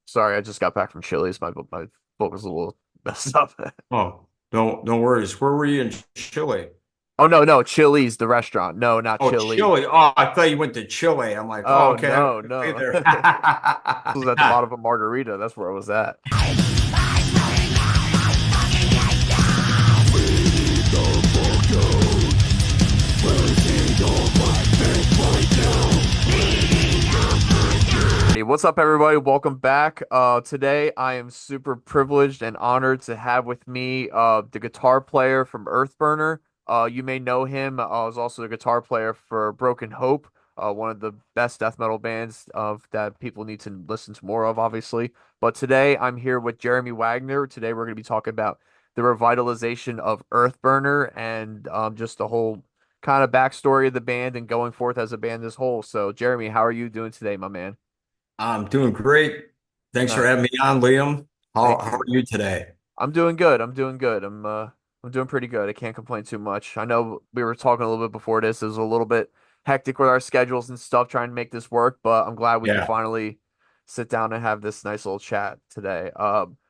Sorry, I just got back from Chili's. My book was a little messed up. Oh, no worries. Where were you in Chile? Oh no, Chili's, the restaurant. No, not Oh, Chili. Chile. Oh, I thought you went to Chile. I'm like, oh, Oh okay, I no, went to no. there. This was at the bottom of a margarita. That's where I was at. Hey, what's up, everybody? Welcome back. Today I am super privileged and honored to have with me the guitar player from Earthburner. You may know him. Is also the guitar player for Broken Hope, one of the best death metal bands of that people need to listen to more of, obviously. But today I'm here with Jeremy Wagner. Today we're going to be talking about the revitalization of Earthburner and just the whole kind of backstory of the band and going forth as a band as whole. So, Jeremy, how are you doing today, my man? I'm doing great. Thanks for Nice. having me on, Liam. How Thank are you. you today? I'm doing good. I'm doing good. I'm doing pretty good. I can't complain too much. I know we were talking a little bit before this. It was a little bit hectic with our schedules and stuff trying to make this work, but I'm glad we could Yeah. finally sit down and have this nice little chat today.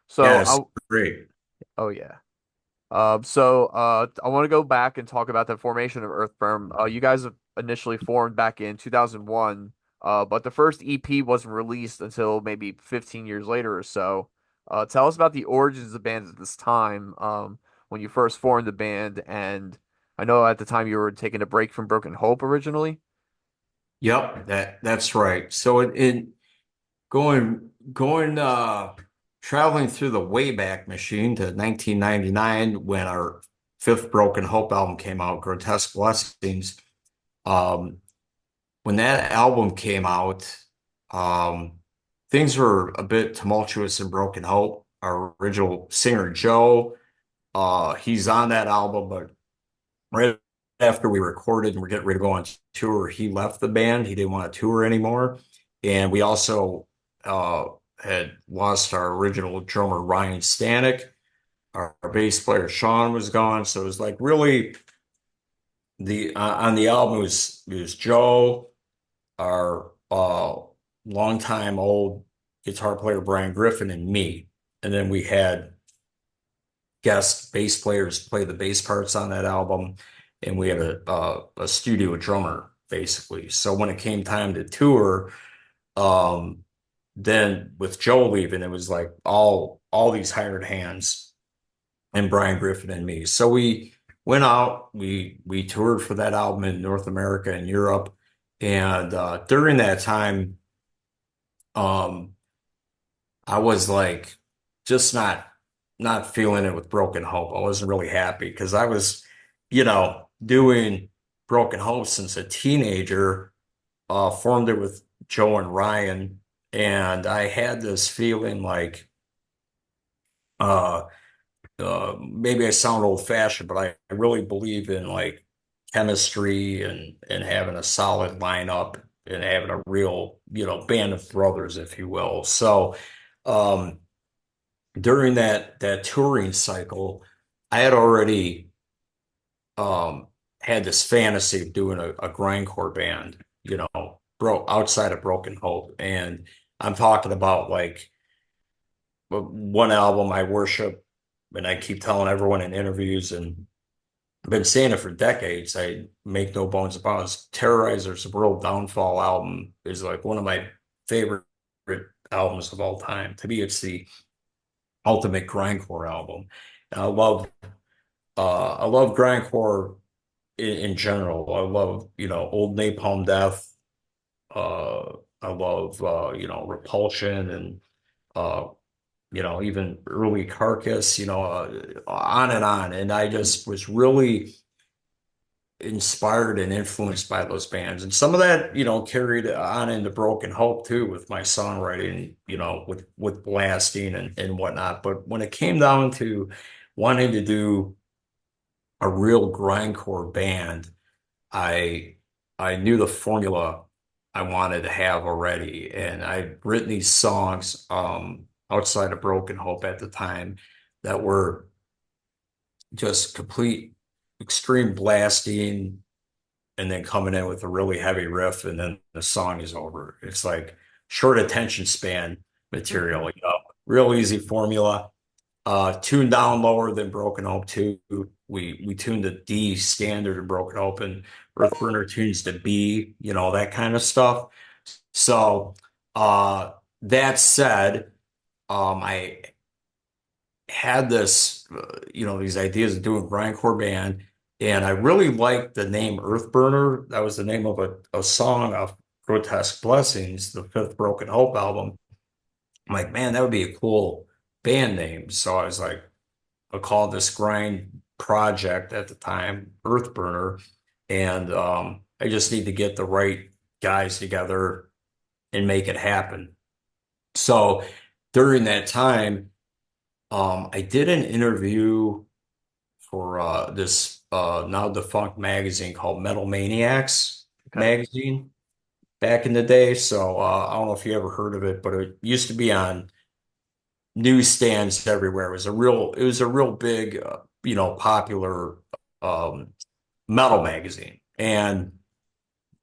So Yes. I Great. oh yeah. I want to go back and talk about the formation of Earthburn. You guys have initially formed back in 2001, but the first EP wasn't released until maybe 15 years later or so. Tell us about the origins of the band at this time, when you first formed the band, and I know at the time you were taking a break from Broken Hope originally. Yep, that's right. So in going traveling through the Wayback Machine to 1999 when our fifth Broken Hope album came out, Grotesque Blessings. Um, when that album came out, um, things were a bit tumultuous in Broken Hope. Our original singer, Joe, he's on that album, but right after we recorded and we're getting ready to go on tour, he left the band. He didn't want to tour anymore. And we also uh, had lost our original drummer, Ryan Stanek. Our bass player, Sean, was gone. So it was like really the on the album it was Joe, our longtime old guitar player Brian Griffin, and me. And then we had guest bass players play the bass parts on that album, and we had a studio drummer basically. So when it came time to tour, um, then with Joe leaving, it was like all these hired hands and Brian Griffin and me. So we went out, we toured for that album in North America and Europe, and during that time. Um, I was like just not feeling it with Broken Hope. I wasn't really happy because I was, doing Broken Hope since a teenager, formed it with Joe and Ryan, and I had this feeling like uh maybe I sound old-fashioned, but I really believe in like chemistry and having a solid lineup and having a real, band of brothers, if you will. So um during that touring cycle, I had already had this fantasy of doing a grindcore band, outside of Broken Hope. And I'm talking about like one album I worship, and I keep telling everyone in interviews, and I've been saying it for decades. I make no bones about it. Terrorizer's World Downfall album is like one of my favorite albums of all time. To me, it's the ultimate grindcore album. And I love grindcore in general. I love, old Napalm Death. I love Repulsion and uh even early Carcass, on and on. And I just was really inspired and influenced by those bands. And some of that, carried on into Broken Hope too with my songwriting, with blasting and whatnot. But when it came down to wanting to do a real grindcore band, I I knew the formula I wanted to have already. And I'd written these songs outside of Broken Hope at the time that were just complete extreme blasting and then coming in with a really heavy riff and then the song is over. It's like short attention span material, real easy formula. Tuned down lower than Broken Hope 2. We tuned the D standard in Broken Hope, and Earthburner tunes to B, that kind of stuff. So that said, I had these ideas of doing a grindcore band, and I really liked the name Earthburner. That was the name of a song of Grotesque Blessings, the fifth Broken Hope album. I'm like, man, that would be a cool band name. So I was like, I called this grind project at the time Earthburner, and I just need to get the right guys together and make it happen. So during that time, I did an interview for this now defunct magazine called Metal Maniacs Okay. magazine back in the day. So I don't know if you ever heard of it, but it used to be on newsstands everywhere. It was a real big, popular um, metal magazine. And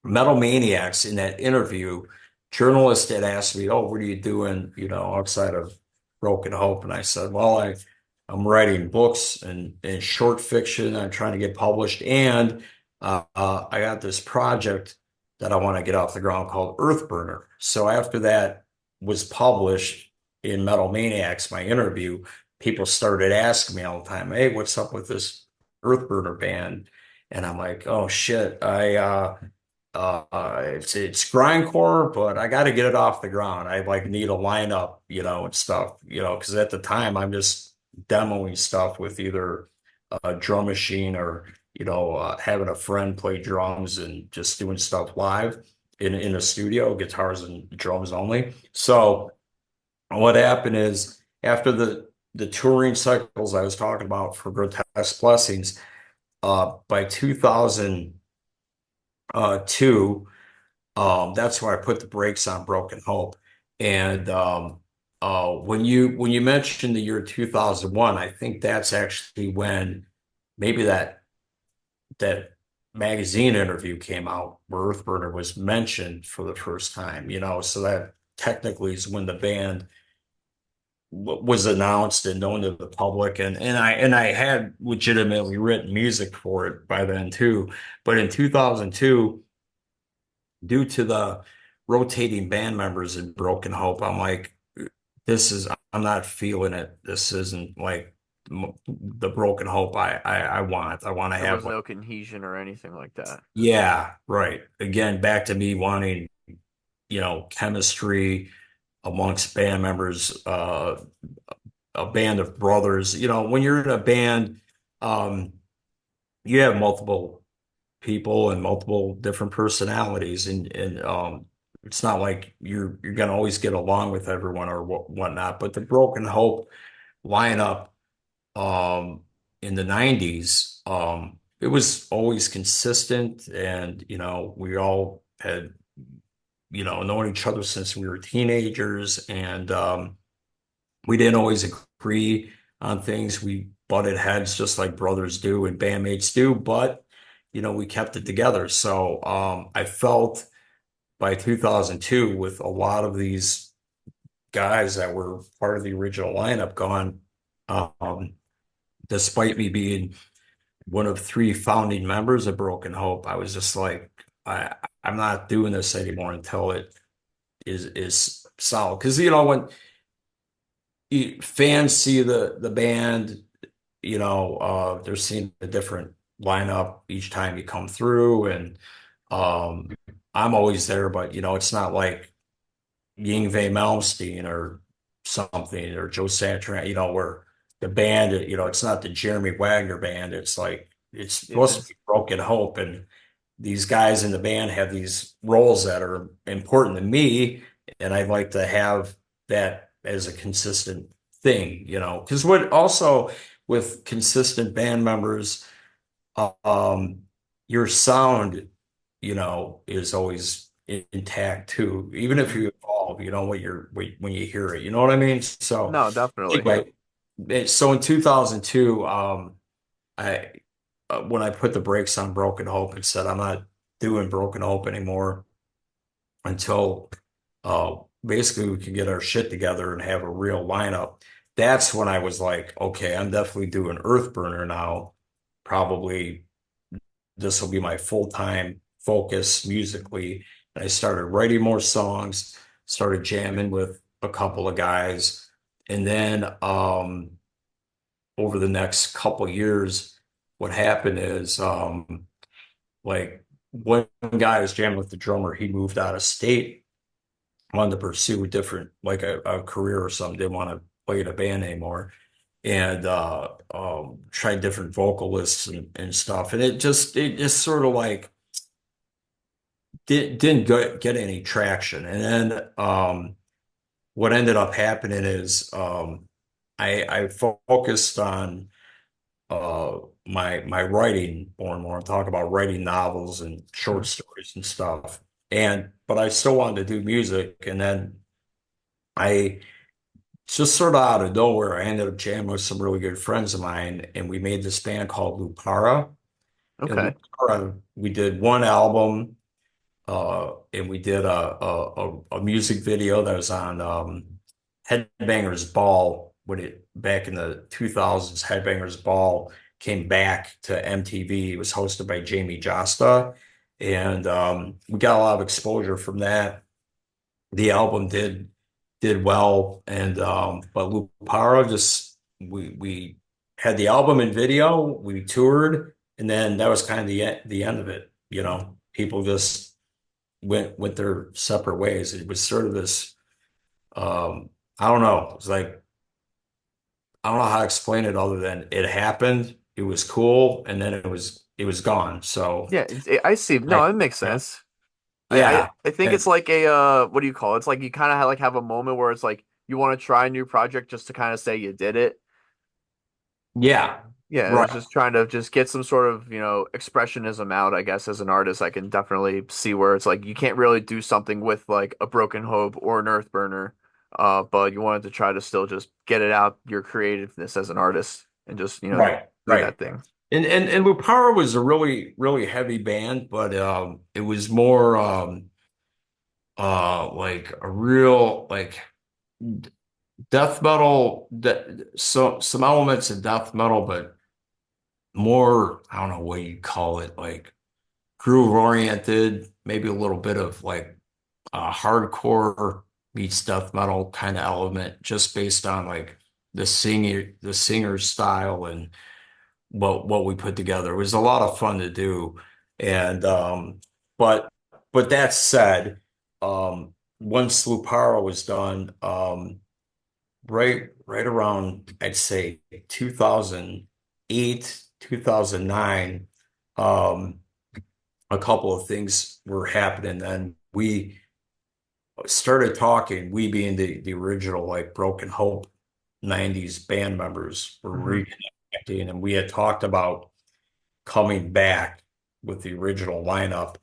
Metal Maniacs, in that interview, journalist had asked me, "Oh, what are you doing, outside of Broken Hope?" And I said, "Well, I'm writing books and short fiction. I'm trying to get published, and I got this project that I want to get off the ground called Earthburner." So after that was published in Metal Maniacs, my interview, people started asking me all the time, "Hey, what's up with this Earthburner band?" And I'm like, "Oh shit, it's grindcore, but I got to get it off the ground. I like need a lineup, and stuff, because at the time I'm just demoing stuff with either a drum machine or having a friend play drums and just doing stuff live in a studio, guitars and drums only. So what happened is after the touring cycles I was talking about for Grotesque Blessings, by 2002. That's where I put the brakes on Broken Hope. And when you mentioned the year 2001, I think that's actually when maybe that magazine interview came out where Earthburner was mentioned for the first time, so that technically is when the band was announced and known to the public, and I had legitimately written music for it by then too. But in 2002, due to the rotating band members in Broken Hope, I'm like, I'm not feeling it. This isn't like the Broken Hope I want. I want to There have was like, no cohesion or anything like that. yeah, right. Again, back to me wanting, chemistry amongst band members, a band of brothers. When you're in a band, um, you have multiple people and multiple different personalities, and it's not like you're gonna always get along with everyone or whatnot. But the Broken Hope lineup um in the 90s, it was always consistent, and we all had known each other since we were teenagers, and we didn't always agree on things. We butted heads just like brothers do and bandmates do, but we kept it together. So I felt by 2002, with a lot of these guys that were part of the original lineup gone, um, despite me being one of three founding members of Broken Hope, I was just like, I'm not doing this anymore until it is solid. Because when fans see the band, they're seeing a different lineup each time you come through, and um, I'm always there, but it's not like Yngwie Malmsteen or something or Joe Satriani, where the band, it's not the Jeremy Wagner band. It's like it's It's supposed to ins be Broken Hope, and these guys in the band have these roles that are important to me, and I'd like to have that as a consistent thing, because what also with consistent band members, um, your sound, is always intact too, even if mhm. you evolve, when you hear it, you know what I mean? So No, definitely. anyway, so in 2002, I when I put the brakes on Broken Hope and said I'm not doing Broken Hope anymore until basically we could get our shit together and have a real lineup. That's when I was like, okay, I'm definitely doing Earthburner now. Probably this will be my full-time focus musically. And I started writing more songs, started jamming with a couple of guys. And then over the next couple of years, what happened is like one guy I was jamming with the drummer, he moved out of state, wanted to pursue a different, like a career or something, didn't want to play in a band anymore. And tried different vocalists and stuff. And it just sort of like didn't get any traction. And then what ended up happening is I focused on my writing more and more and talk about writing novels and short Mhm. stories and stuff. And but I still wanted to do music. And then I just sort of out of nowhere, I ended up jamming with some really good friends of mine, and we made this band called Lupara. And Okay. Lupara, we did one album, and we did a music video that was on Headbangers Ball when it back in the 2000s. Headbangers Ball came back to MTV. It was hosted by Jamie Josta, and we got a lot of exposure from that. The album did well, and but Luparo just we had the album and video, we toured, and then that was kind of the end of it. You know, people just went their separate ways. It was sort of this I don't know. It's like I don't know how to explain it other than it happened, it was cool, and then it was gone. So Yeah, I see. No, I it makes sense. I yeah. I think it's And like a what do you call it? It's like you kind of have a moment where it's like you want to try a new project just to kind of say you did it. yeah, Yeah, it's right, just trying to just get some sort of, expressionism out, I guess, as an artist. I can definitely see where it's like you can't really do something with like a Broken Hope or an Earthburner, but you wanted to try to still just get it out, your creativeness as an artist, and just, right, do right. that thing. And Lupara was a really heavy band, but it was more like a real like death metal, so some elements of death metal, but more, I don't know what you call it, like groove oriented, maybe a little bit of like hardcore meets death metal kind of element, just based on like the singer's style and what we put together. It was a lot of fun to do. And but but that said, once Luparo was done, right around I'd say 2008, 2009, um, a couple of things were happening. Then we started talking, we being the original like Broken Hope 90s band members were Hmm. reconnecting, and we had talked about coming back with the original lineup.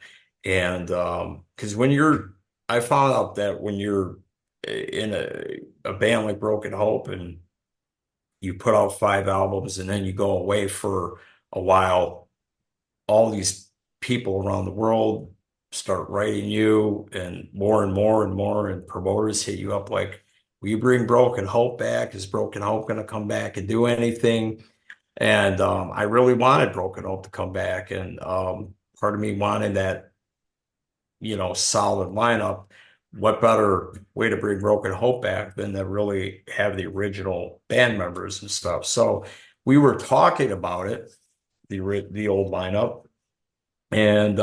And because I found out that when you're in a band like Broken Hope and you put out 5 albums and then you go away for a while, all these people around the world start writing you and more and more, and promoters hit you up like, will you bring Broken Hope back? Is Broken Hope going to come back and do anything? And I really wanted Broken Hope to come back, and part of me wanted that, solid lineup. What better way to bring Broken Hope back than to really have the original band members and stuff? So we were talking about it, the old lineup, and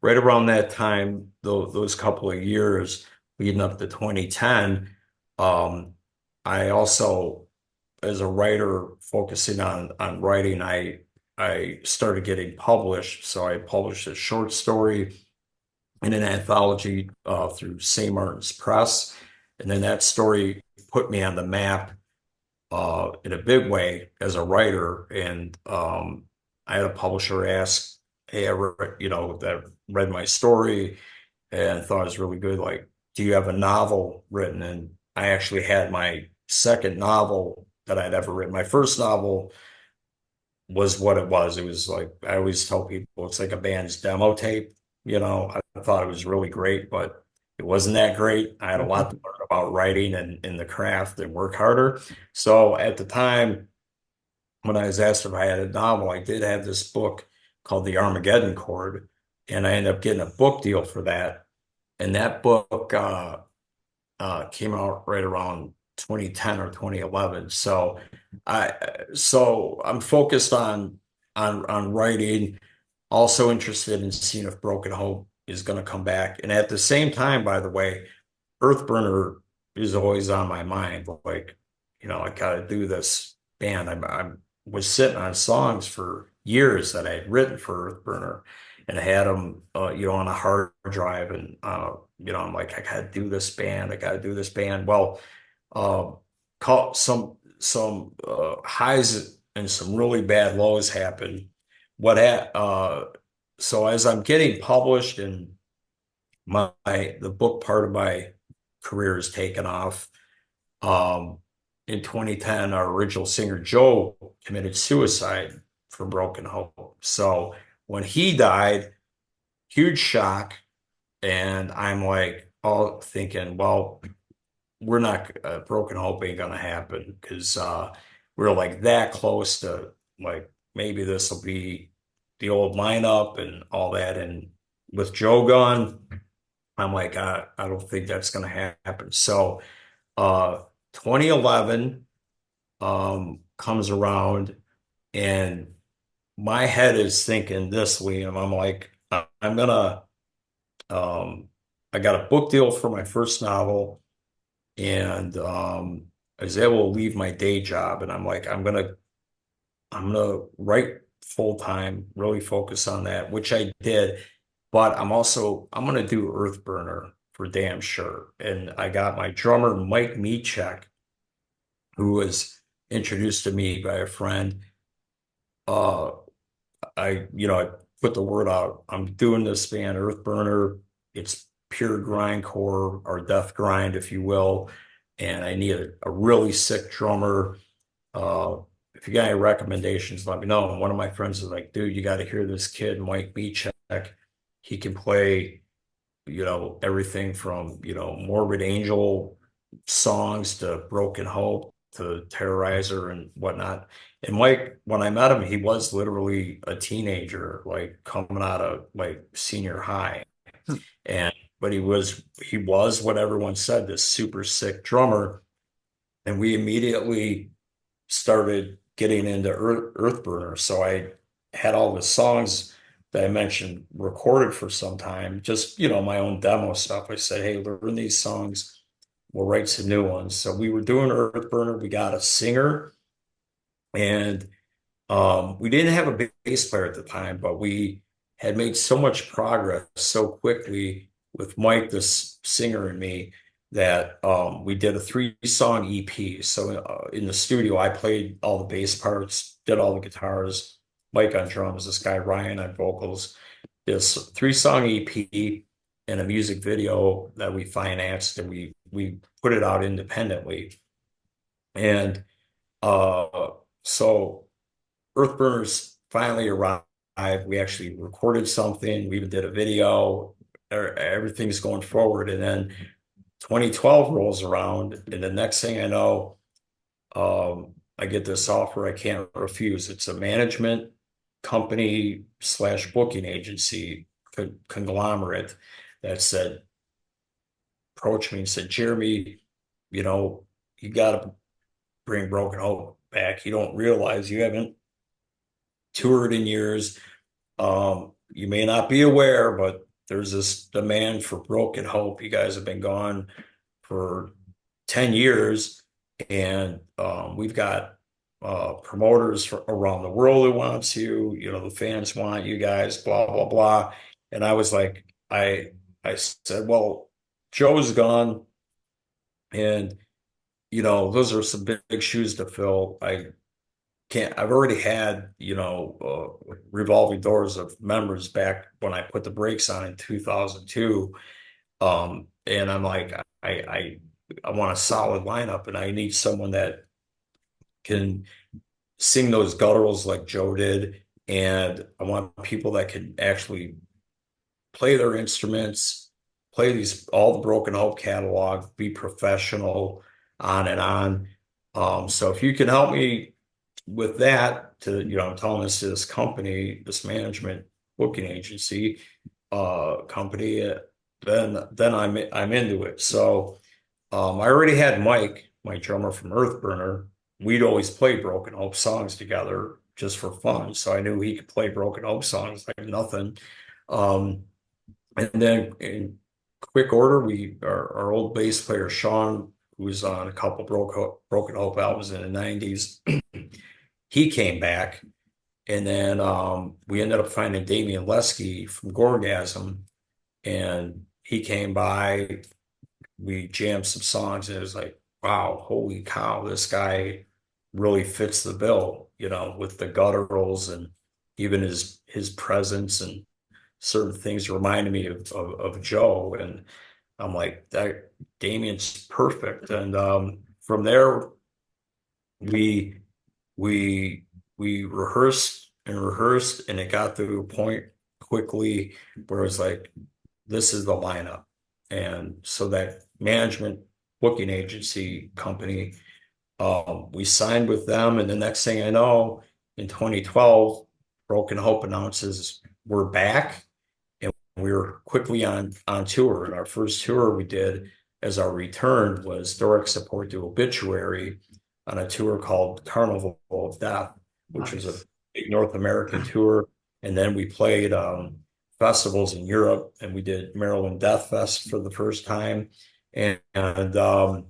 right around that time, those couple of years leading up to 2010, um, I also, as a writer focusing on writing, I started getting published. So I published a short story in an anthology through St. Martin's Press, and then that story put me on the map in a big way as a writer. And I had a publisher ask, "Hey, that read my story and thought it was really good. Like, do you have a novel written?" And I actually had my second novel that I'd ever written. My first novel was what it was. It was like I always tell people it's like a band's demo tape. I thought it was really great, but It wasn't that great. I had a lot to learn about writing and the craft and work harder. So at the time, when I was asked if I had a novel, I did have this book called The Armageddon Chord, and I ended up getting a book deal for that. And that book came out right around 2010 or 2011. So I'm focused on writing, also interested in seeing if Broken Hope is going to come back. And at the same time, by the way, Earthburner is always on my mind. Like, I got to do this band. I was sitting on songs for years that I had written for Earthburner and I had them, on a hard drive. And, I'm like, I got to do this band. I got to do this band. Well, uh, caught some highs and some really bad lows happened. What ha So as I'm getting published and the book part of my career is taken off. Um, in 2010, our original singer Joe committed suicide for Broken Hope. So when he died, huge shock, and I'm like, all thinking, well, we're not Broken Hope ain't gonna happen because we're like that close to like maybe this will be the old lineup and all that. And with Joe gone, I'm like, I don't think that's going to happen. So, 2011 comes around, and my head is thinking this, Liam. I'm like, I'm gonna, I got a book deal for my first novel, and I was able to leave my day job, and I'm like, I'm gonna write full time, really focus on that, which I did. But I'm gonna do Earthburner for damn sure. And I got my drummer Mike Mechek, who was introduced to me by a friend. Uh, I put the word out. I'm doing this band Earthburner. It's pure grindcore or death grind, if you will. And I need a really sick drummer. Uh, if you got any recommendations, let me know. And one of my friends was like, dude, you got to hear this kid, Mike Mechek. He can play, everything from, Morbid Angel songs to Broken Hope to Terrorizer and whatnot. And Mike, when I met him, he was literally a teenager, like coming out of like senior high. And but he was what everyone said, this super sick drummer. And we immediately started getting into Earthburner. So I had all the songs that I mentioned recorded for some time, just, my own demo stuff. I said, hey, learn these songs. We'll write some new ones. So we were doing Earthburner. We got a singer and we didn't have a bass player at the time, but we had made so much progress so quickly with Mike, this singer, and me that we did a three-song EP. So in the studio, I played all the bass parts, did all the guitars, Mike on drums, this guy Ryan on vocals. This three-song EP and a music video that we financed, and we put it out independently. And uh, so Earthburners finally arrived. We actually recorded something. We even did a video. Everything's going forward. And then 2012 rolls around, and the next thing I know, I get this offer I can't refuse. It's a management company slash booking agency conglomerate that said, approached me and said, Jeremy, you got to bring Broken Hope back. You don't realize you haven't toured in years. You may not be aware, but there's this demand for Broken Hope. You guys have been gone for 10 years, and we've got promoters around the world who wants you. The fans want you guys, blah, blah, blah. And I was like, I said, well, Joe's gone, and those are some big shoes to fill. I've already had, revolving doors of members back when I put the brakes on in 2002. And I'm like, I want a solid lineup and I need someone that can sing those gutturals like Joe did. And I want people that can actually play their instruments, play these all the Broken Hope catalog, be professional, on and on. So if you can help me with that, to I'm telling this to this company, this management booking agency company, then I'm into it. So I already had Mike, my drummer from Earthburner. We'd always play Broken Hope songs together just for fun. So I knew he could play Broken Hope songs like nothing. Um, and then in quick order, our old bass player Sean, who was on a couple Broken Hope albums in the 90s, he came back. And then we ended up finding Damian Lesky from Gorgasm, and he came by. We jammed some songs, and it was like, wow, holy cow, this guy really fits the bill, with the gutturals and even his presence and certain things reminded me of Joe. And I'm like, that Damien's perfect. And from there, we we we rehearsed and rehearsed, and it got to a point quickly where it was like, this is the lineup. And so that management booking agency company, we signed with them, and the next thing I know, in 2012, Broken Hope announces we're back, and we were quickly on tour. And our first tour we did as our return was direct support to Obituary on a tour called Carnival of Death, which was a Nice. big North American tour. And then we played festivals in Europe, and we did Maryland Death Fest for the first time. And and then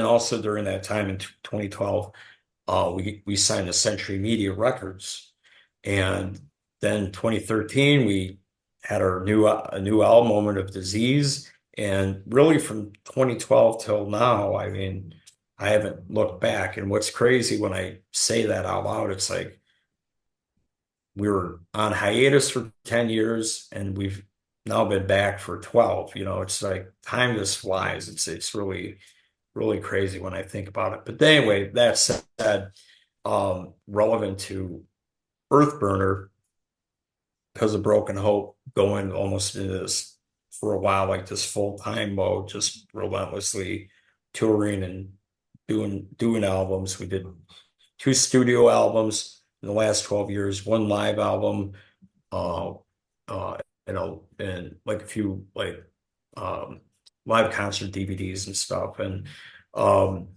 also during that time in 2012, we signed to Century Media Records. And then 2013, we had a new album, Moment of Disease. And really from 2012 till now, I mean, I haven't looked back. And what's crazy when I say that out loud, it's like we were on hiatus for 10 years, and we've now been back for 12. It's like time just flies. It's really, really crazy when I think about it. But anyway, that said, relevant to Earthburner, because of Broken Hope, going almost into this for a while, like this full-time mode, just relentlessly touring and doing albums. We did 2 studio albums in the last 12 years, one live album, uh, and like a few like um, live concert DVDs and stuff. And um,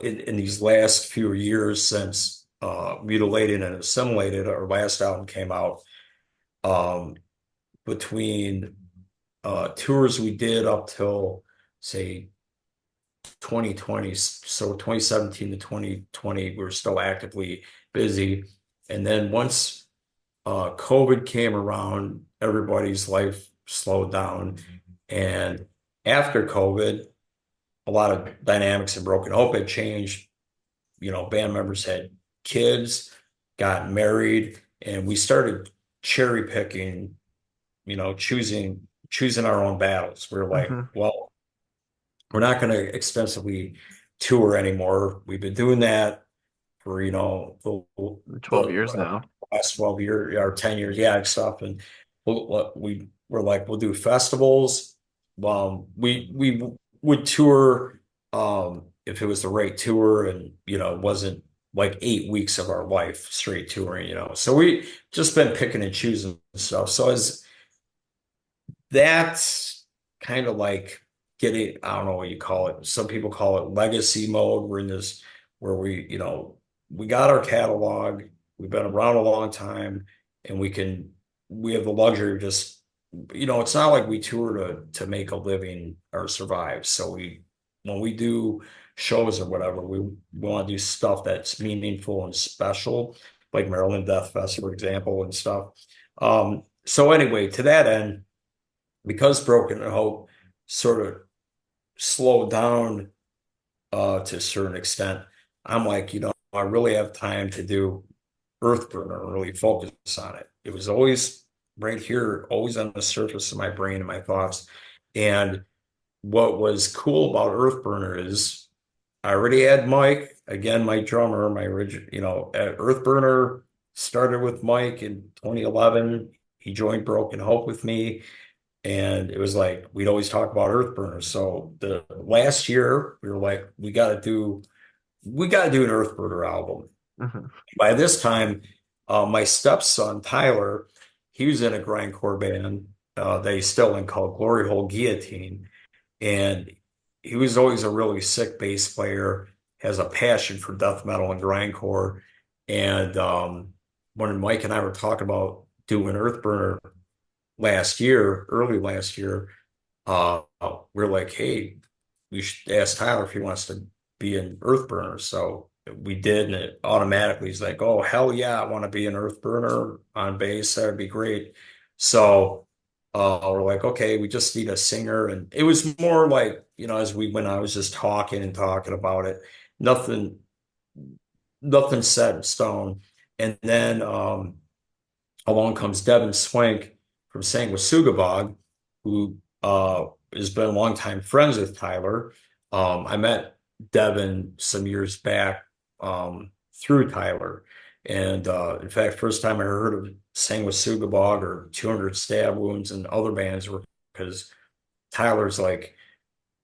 in these last few years since Mutilated and Assimilated, our last album came out, um, between tours we did up till say 2020, so 2017 to 2020, we were still actively busy. And then once COVID came around, everybody's life slowed down. And after COVID, a lot of dynamics in Broken Hope had changed. Band members had kids, got married, and we started cherry picking, choosing our own battles. We're like, Hmm. well, we're not going to extensively tour anymore. We've been doing that for, the 12 years now. last 12 years or 10 years, yeah, and stuff. And we were like, we'll do festivals. We would tour if it was the right tour, and it wasn't like 8 weeks of our life straight touring. So we just been picking and choosing stuff. So as that's kind of like getting, I don't know what you call it. Some people call it legacy mode. We're in this where we got our catalog. We've been around a long time, and we have the luxury of just, it's not like we tour to make a living or survive. So when we do shows or whatever, we want to do stuff that's meaningful and special, like Maryland Death Fest, for example, and stuff. So anyway, to that end, because Broken Hope sort of slowed down to a certain extent, I'm like, I really have time to do Earthburner and really focus on it. It was always right here, always on the surface of my brain and my thoughts. And what was cool about Earthburner is I already had Mike, again, my drummer, my original, at Earthburner started with Mike in 2011. he joined Broken Hope with me, and it was like we'd always talk about Earthburner. So the last year we were like, we got to do an Earthburner album. Mhm. By this time, my stepson Tyler, he was in a grindcore band that he's still in called Glory Hole Guillotine, and he was always a really sick bass player, has a passion for death metal and grindcore. And when Mike and I were talking about doing Earthburner last year, early last year, uh, we're like, hey, we should ask Tyler if he wants to be an Earthburner. So we did, and it automatically he's like, oh, hell yeah, I want to be an Earthburner on bass. That would be great. So we're like, okay, we just need a singer. And it was more like, as we went, I was just talking and talking about it. Nothing, nothing set in stone. And then along comes Devin Swank from Sanguisugabog, who has been longtime friends with Tyler. I met Devin some years back through Tyler. And in fact, first time I heard of Sanguisugabog or 200 Stab Wounds and other bands were because Tyler's like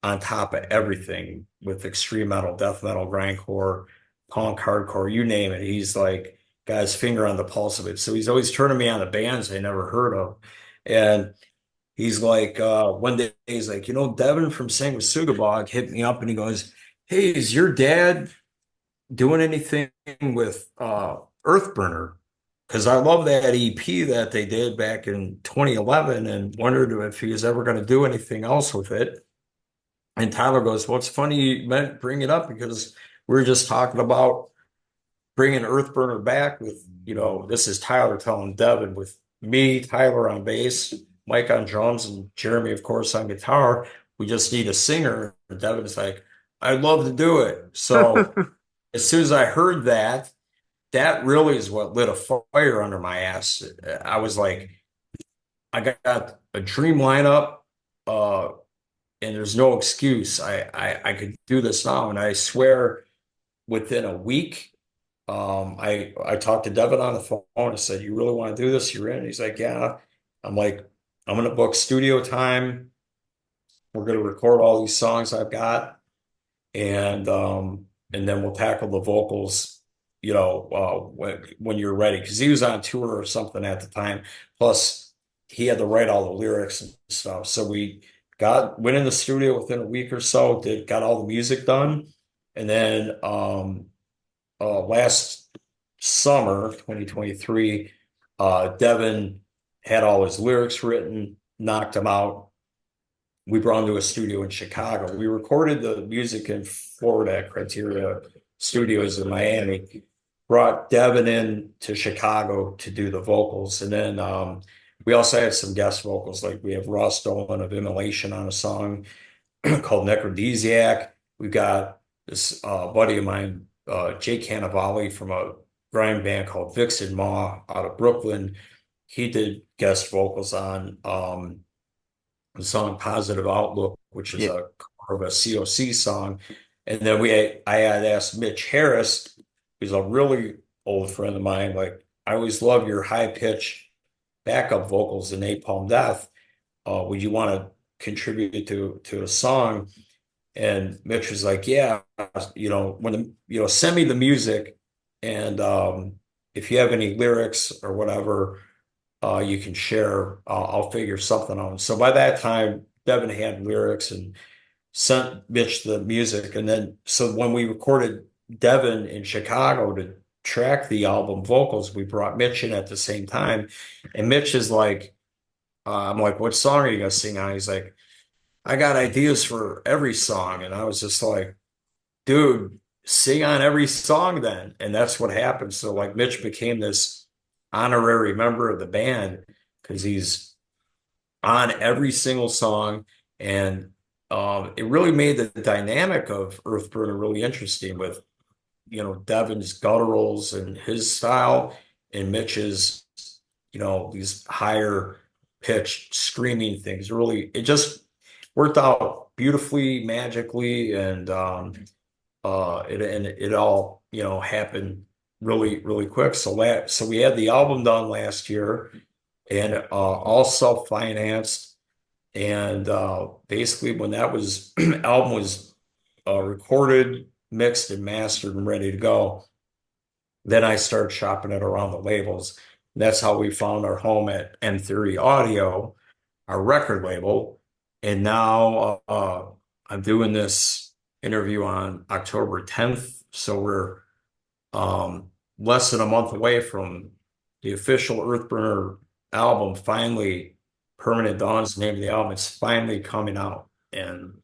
on top of everything with extreme metal, death metal, grindcore, punk, hardcore, you name it. He's like got his finger on the pulse of it. So he's always turning me on to bands I never heard of. And he's like, one day he's like, Devin from Sanguisugabog hit me up and he goes, hey, is your dad doing anything with Earthburner? Because I love that EP that they did back in 2011 and wondered if he was ever going to do anything else with it. And Tyler goes, well, it's funny you meant bring it up because we were just talking about bringing Earthburner back with, this is Tyler telling Devin with me, Tyler on bass, Mike on drums, and Jeremy, of course, on guitar. We just need a singer. And Devin's like, I'd love to do it. So as soon as I heard that, that really is what lit a fire under my ass. I was like, I got a dream lineup. Uh, and there's no excuse. I could do this now, and I swear, within a week, I talked to Devin on the phone. I said, "You really want to do this? You're in?" He's like, "Yeah." I'm like, "I'm gonna book studio time. We're gonna record all these songs I've got, and then we'll tackle the vocals, when you're ready." Because he was on tour or something at the time. Plus, he had to write all the lyrics and stuff. So we went in the studio within a week or so, got all the music done, and then last summer, 2023, Devin had all his lyrics written, knocked them out. We brought him to a studio in Chicago. We recorded the music in Florida at Criteria Studios in Miami. Brought Devin in to Chicago to do the vocals, and then we also had some guest vocals. Like we have Ross Dolan of Immolation on a song called Necrodesiac. We've got this buddy of mine, Jake Cannavale from a grind band called Vixen Maw out of Brooklyn. He did guest vocals on the song Positive Outlook, which is Yeah. a cover of a COC song. And then I had asked Mitch Harris, who's a really old friend of mine, like, I always love your high pitch backup vocals in Napalm Death. Would you want to contribute to a song? And Mitch was like, yeah, send me the music, and if you have any lyrics or whatever, you can share. I'll figure something out. So by that time, Devin had lyrics and sent Mitch the music, and then so when we recorded Devin in Chicago to track the album vocals, we brought Mitch in at the same time, and Mitch is like, I'm like, what song are you gonna sing on? He's like, I got ideas for every song. And I was just like, dude, sing on every song then. And that's what happened. So like Mitch became this honorary member of the band because he's on every single song. And it really made the dynamic of Earthburner really interesting with, Devin's gutturals and his style and Mitch's, these higher pitched screaming things. Really, it just worked out beautifully, magically, and it all happened really really quick. So we had the album done last year, and all self-financed. And basically, when that was album was recorded, mixed, and mastered and ready to go, then I started shopping it around the labels. That's how we found our home at M3 Audio, our record label. And now I'm doing this interview on October 10th. So we're less than a month away from the official Earthburner album finally. Permanent Dawn's the name of the album. It's finally coming out. And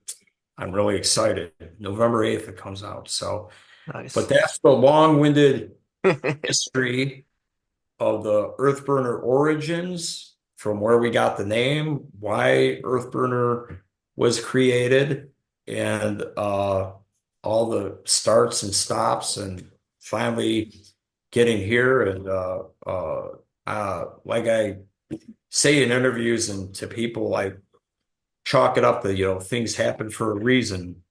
I'm really excited. November 8th it comes out. So, but Nice. that's the long-winded history of the Earthburner origins, from where we got the name, why Earthburner was created, and all the starts and stops, and finally getting here. And like I say in interviews and to people, I chalk it up that, things happen for a reason.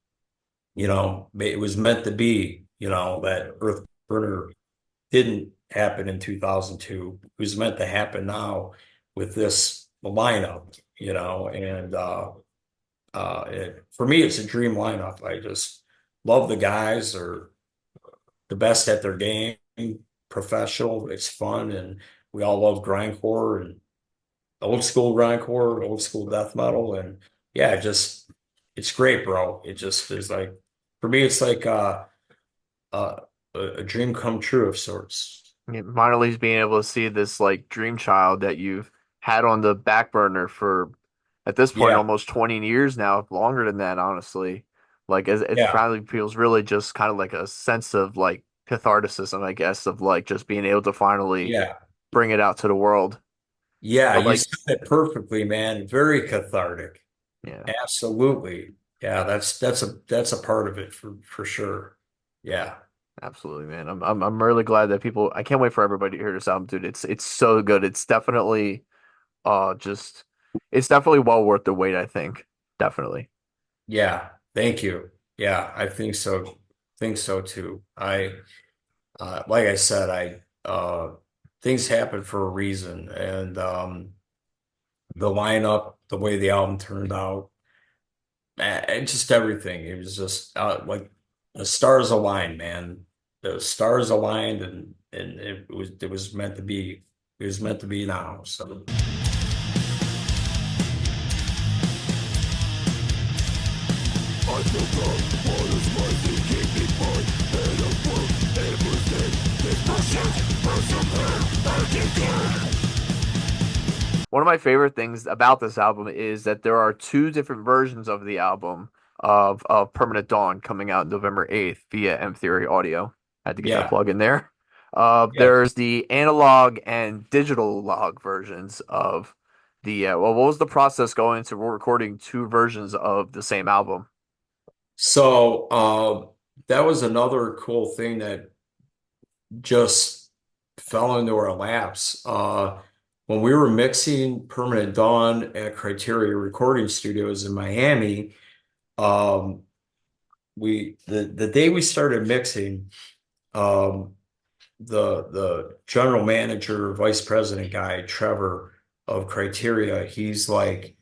It was meant to be, that Earthburner didn't happen in 2002. It was meant to happen now with this lineup, and for me, it's a dream lineup. I just love the guys. They're the best at their game, professional. It's fun, and we all love grindcore and old school death metal, and yeah, just it's great, bro. It just is like, for me, it's like uh, a dream come true of sorts. Yeah, finally being able to see this like dream child that you've had on the back burner for at this point Yeah, almost 20 years now, longer than that, honestly. Like it yeah, finally feels really just kind of like a sense of like catharticism, I guess, of like just being able to finally yeah. bring it out to the world. Yeah, But you like, said it perfectly, man. Very cathartic. yeah, Absolutely. Yeah, that's a part of it for sure. Yeah. absolutely, man. I'm really glad that people. I can't wait for everybody to hear this album, dude. It's so good. It's definitely just it's definitely well worth the wait, I think. Definitely. Yeah. Thank you. Yeah, I think so. Think so too. Like I said, things happen for a reason, and the lineup, the way the album turned out, and just everything. It was just like the stars aligned, man. The stars aligned, and it was meant to be. It was meant to be now. So One of my favorite things about this album is that there are two different versions of the album of Permanent Dawn coming out November 8th via M Theory Audio. Had to get that yeah, plug in there. yeah. There's the analog and digital log versions of the well, what was the process going into recording two versions of the same album? So that was another cool thing that just fell into our laps. When we were mixing Permanent Dawn at Criteria Recording Studios in Miami, um, the day we started mixing, um, the general manager, vice president guy, Trevor of Criteria, he's like,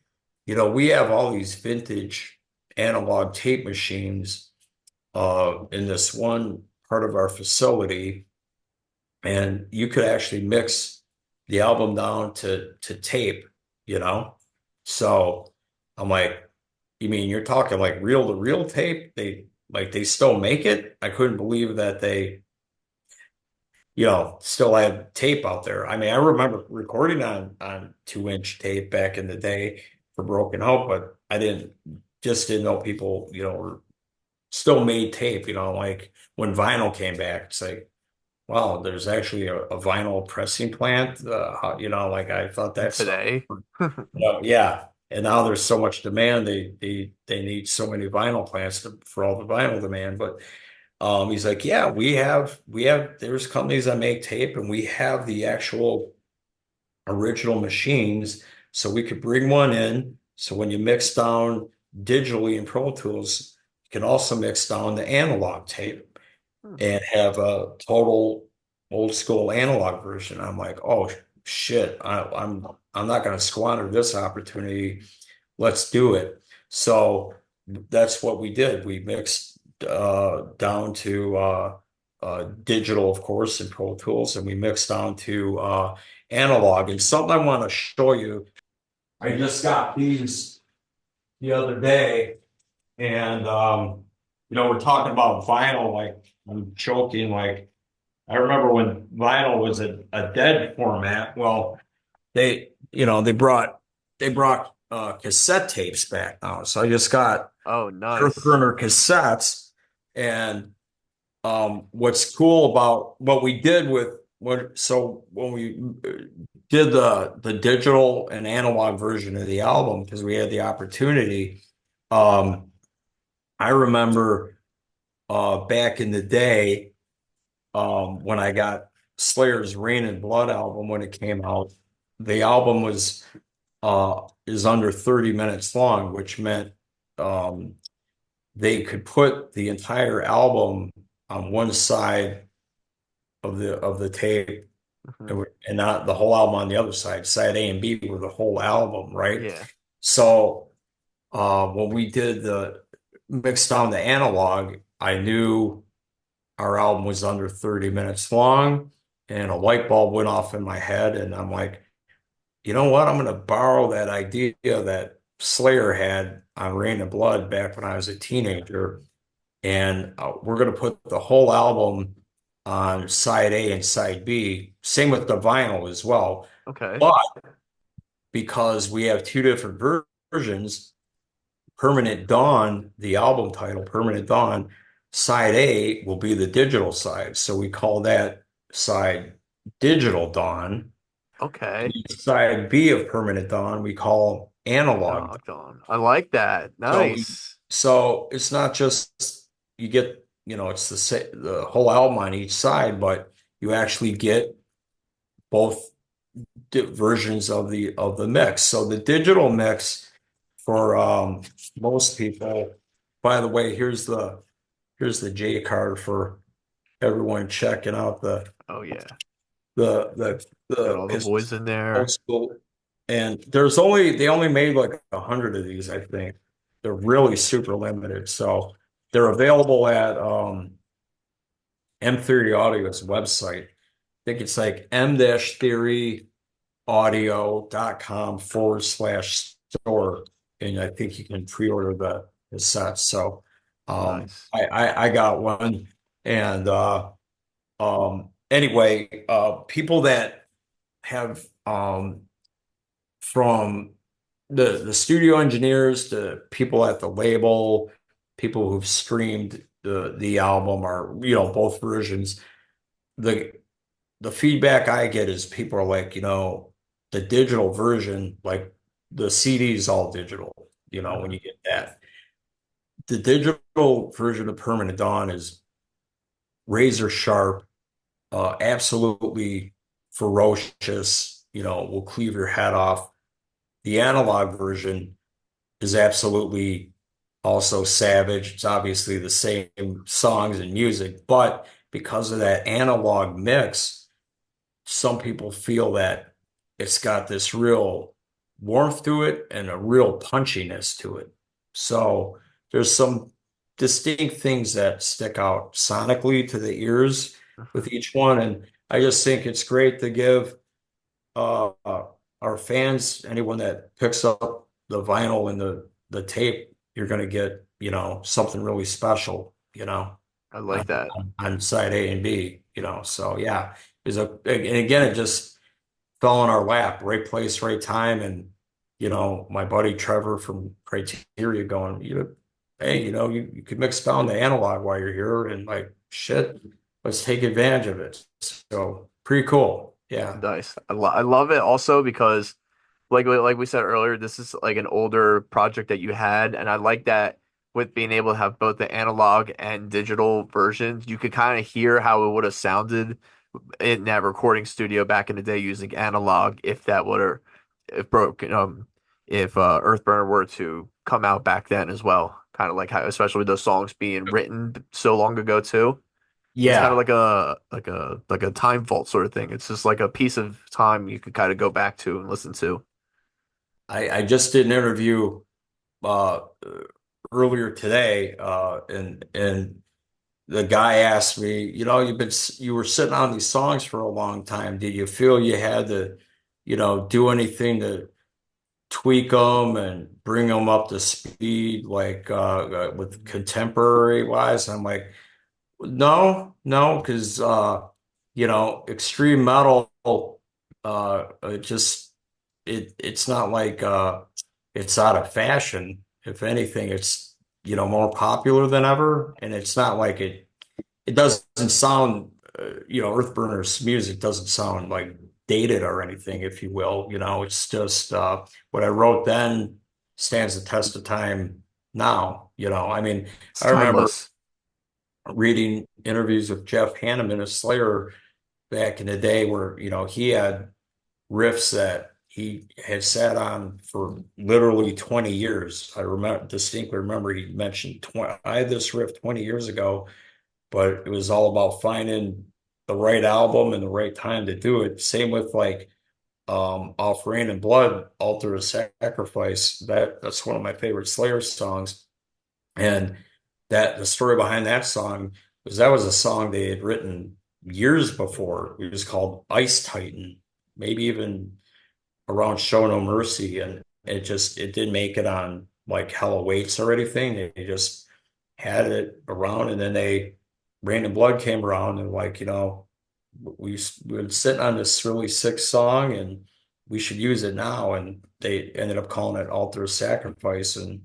we have all these vintage analog tape machines in this one part of our facility, and you could actually mix the album down to tape, you know? So I'm like, you mean you're talking like reel to reel tape? They still make it? I couldn't believe that they still had tape out there. I mean, I remember recording on 2-inch tape back in the day for Broken Hope, but I didn't know people, were still made tape, like when vinyl came back, it's like, wow, there's actually a vinyl pressing plant. Like I thought that stuff. Today. Yeah. And now there's so much demand, they need so many vinyl plants for all the vinyl demand. But he's like, yeah, there's companies that make tape, and we have the actual original machines, so we could bring one in. So when you mix down digitally in Pro Tools, you can also mix down the analog tape and have a total old school analog version. I'm like, oh shit, I'm not going to squander this opportunity. Let's do it. So that's what we did. We mixed down to digital, of course, in Pro Tools, and we mixed down to analog. And something I want to show you, I just got these the other day, and we're talking about vinyl. Like I'm joking, like I remember when vinyl was a dead format. Well, they brought cassette tapes back now. So I just got Oh, nice. Earthburner cassettes, and what's cool about what we did with what so when we did the digital and analog version of the album because we had the opportunity. um I remember back in the day, when I got Slayer's Rain and Blood album when it came out. The album is under 30 minutes long, which meant um they could put the entire album on one side of the tape, Hmm. and not the whole album on the other side. Side A and B were the whole album, right? Yeah. So when we did the mix down the analog, I knew our album was under 30 minutes long, and a light bulb went off in my head, and I'm like, you know what? I'm going to borrow that idea that Slayer had on Rain and Blood back when I was a teenager, and we're going to put the whole album on side A and side B. Same with the vinyl as well. Okay. But because we have two different versions, Permanent Dawn, the album title, Permanent Dawn, side A will be the digital side. So we call that side Digital Dawn. Okay. Side B of Permanent Dawn, we call Analog. Knocked on. I like that. So Nice. it's not just you get, it's the whole album on each side, but you actually get both versions of the mix. So the digital mix for most people, by the way, here's the J card for everyone checking out Oh yeah. Got the all the boys Pistons in old there. school. And they only made like 100 of these, I think. They're really super limited. So they're available at M30 Audio's website. I think it's like m-theoryaudio.com/store. And I think you can pre-order the sets. So Nice. I got one. And anyway, people that have from the studio engineers to people at the label, people who've streamed the album or both versions. The the feedback I get is people are like, the digital version, like the CD is all digital, when Hmm. you get that. The digital version of Permanent Dawn is razor sharp, absolutely ferocious, will cleave your head off. The analog version is absolutely also savage. It's obviously the same songs and music, but because of that analog mix, some people feel that it's got this real warmth to it and a real punchiness to it. So there's some distinct things that stick out sonically to the ears with Hmm. each one. And I just think it's great to give uh, uh, our fans, anyone that picks up the vinyl and the tape, you're going to get, something really special, I on, like that. on side A and B, So yeah, and again, it just fell in our lap, right place, right time. And, my buddy Trevor from Criteria going, hey, you could mix down the analog while you're here and like, shit, let's take advantage of it. So pretty cool. Yeah. Nice. I love it also because like we said earlier, this is like an older project that you had, and I like that with being able to have both the analog and digital versions, you could kind of hear how it would have sounded in that recording studio back in the day using analog if that would have if broke if Earthburner were to come out back then as well. Kind of like how especially with those songs being written so long ago too. It's kind of Yeah, like a time vault sort of thing. It's just like a piece of time you could kind of go back to and listen to. I just did an interview uh, earlier today, and the guy asked me, you were sitting on these songs for a long time. Did you feel you had to, do anything to tweak them and bring them up to speed, like with contemporary wise? I'm like, no, no, because extreme metal, it just it's not like it's out of fashion. If anything, it's more popular than ever, and it's not like it doesn't sound Earthburner's music doesn't sound like dated or anything, if you will. It's just what I wrote then stands the test of time now. I mean, It's I remember timeless. reading interviews with Jeff Hanneman of Slayer back in the day where, he had riffs that he had sat on for literally 20 years. I distinctly remember he mentioned I had this riff 20 years ago, but it was all about finding the right album and the right time to do it. Same with like Off Rain and Blood, Altar of Sacrifice. That's one of my favorite Slayer songs. And the story behind that song was that was a song they had written years before. It was called Ice Titan, maybe even around Show No Mercy, and it didn't make it on like Hell Awaits or anything. They just had it around, and then Rain and Blood came around and like, we've been sitting on this really sick song and we should use it now. And they ended up calling it Altar of Sacrifice and,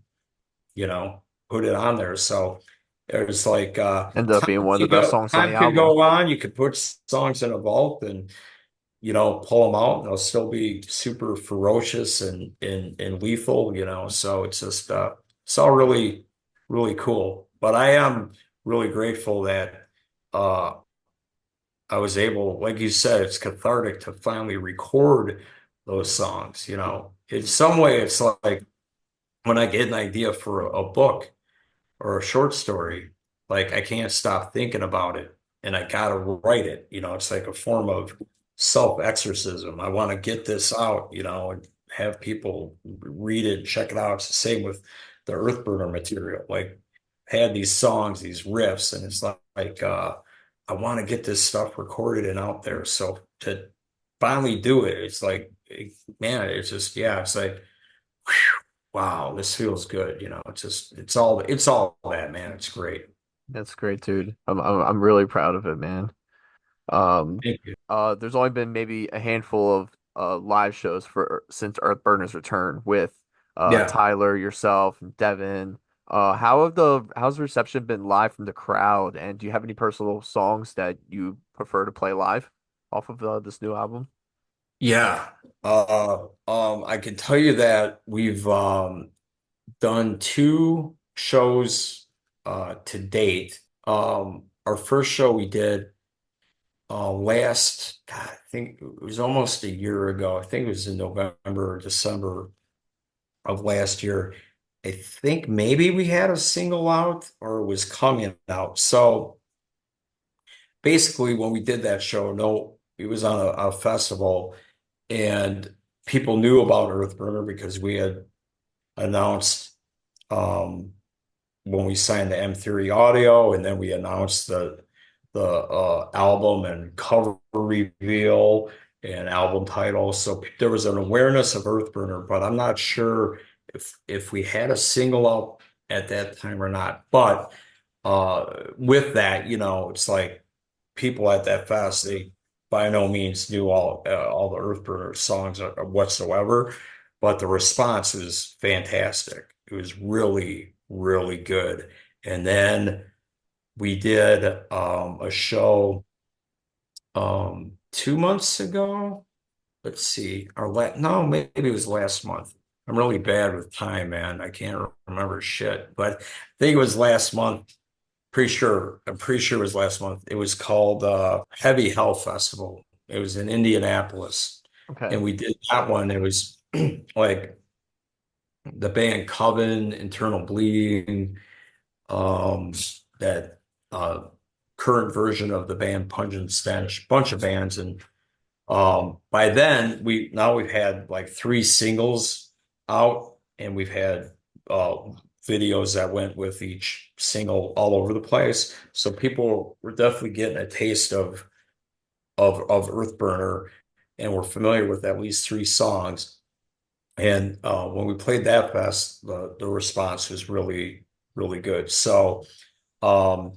you know, put it on there. So there's like Ended up being one of the best songs on the time could album. go on. You could put songs in a vault and pull them out and they'll still be super ferocious and lethal, So it's just it's all really, really cool. But I am really grateful that uh I was able, like you said, it's cathartic to finally record those songs. In some way it's like when I get an idea for a book or a short story, like I can't stop thinking about it and I gotta write it. It's like a form of self-exorcism. I want to get this out, and have people read it, check it out. It's the same with the Earthburner material. Like I had these songs, these riffs, and it's like I want to get this stuff recorded and out there. So to finally do it, it's like, man, it's just, yeah, it's like wow, this feels good. It's all that, man. It's great. That's great, dude. I'm really proud of it, man. Um, Thank you. there's only been maybe a handful of live shows for since Earthburner's return with Yeah. Tyler, yourself, and Devin. How's the reception been live from the crowd? And do you have any personal songs that you prefer to play live off of this new album? Yeah. I can tell you that we've done two shows to date. Our first show we did God, I think it was almost a year ago. I think it was in November or December of last year. I think maybe we had a single out or it was coming out. So basically, when we did that show, no, it was on a festival, and people knew about Earthburner because we had announced um, when we signed the M Theory Audio, and then we announced the album and cover reveal and album title. So there was an awareness of Earthburner, but I'm not sure if we had a single out at that time or not. But with that, it's like people at that fest, they by no means knew all the Earthburner songs whatsoever, but the response was fantastic. It was really, really good. And then we did a show 2 months ago. Let's see, no, maybe it was last month. I'm really bad with time, man. I can't remember shit, but I think it was last month. Pretty sure. I'm pretty sure it was last month. It was called Heavy Hell Festival. It was in Indianapolis. Okay. And we did that one. It was like the band Coven, Internal Bleeding, that uh Kurt current version of the band Pungent Stench, bunch of bands. And by then we've had like three singles out, and we've had uh, videos that went with each single all over the place. So people were definitely getting a taste of Earthburner, and were familiar with at least three songs. And when we played that fest, the response was really, really good. Um,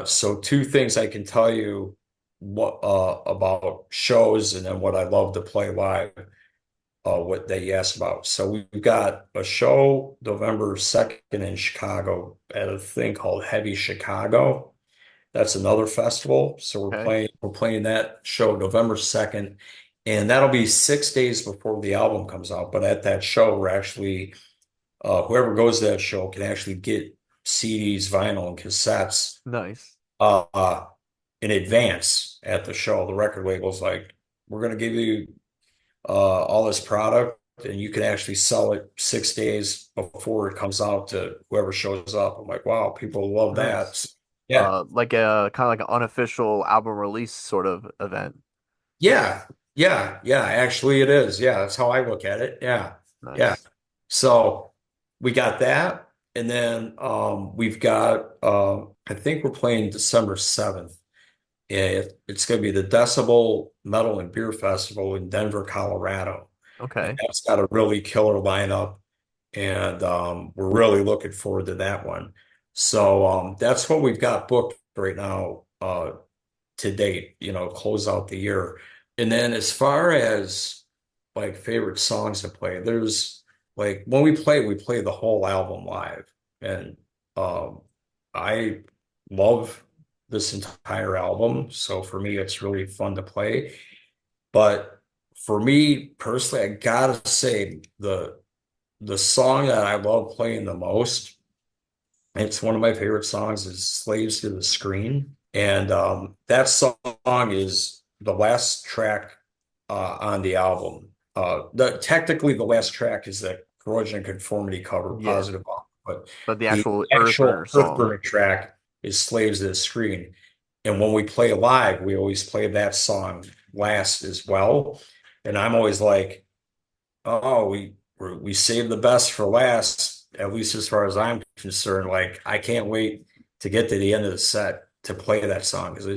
so two things I can tell you what about shows, and then what I love to play live, what they asked about. So we've got a show November 2nd in Chicago at a thing called Heavy Chicago. That's another festival. So Okay. we're playing that show November 2nd, and that'll be 6 days before the album comes out. But at that show, we're actually whoever goes to that show can actually get CDs, vinyl, and cassettes Nice. uh, uh, in advance at the show. The record label's like, we're going to give you all this product, and you can actually sell it 6 days before it comes out to whoever shows up. I'm like, wow, people love that. Nice. Yeah. Like a kind of like an unofficial album release sort of event. Yeah, yeah. Actually, it is. Yeah, that's how I look at it. Yeah, yeah. Nice. So we got that, and then we've got. I think we're playing December 7th. It's going to be the Decibel Metal and Beer Festival in Denver, Colorado, and Okay. that's got a really killer lineup, and we're really looking forward to that one. So that's what we've got booked right now. To date, close out the year. And then as far as like favorite songs to play, there's like when we play the whole album live. And um I love this entire album. So for me, it's really fun to play. But for me personally, I gotta say the song that I love playing the most, it's one of my favorite songs, is Slaves to the Screen. And that song is the last track on the album. Technically, the last track is the Corrosion and Conformity cover, Yeah. Positive Off, but But the the actual actual Earthburner song. Earthburner track is Slaves to the Screen. And when we play live, we always play that song last as well. And I'm always like, oh, we saved the best for last, at least as far as I'm concerned. Like, I can't wait to get to the end of the set to play that song, because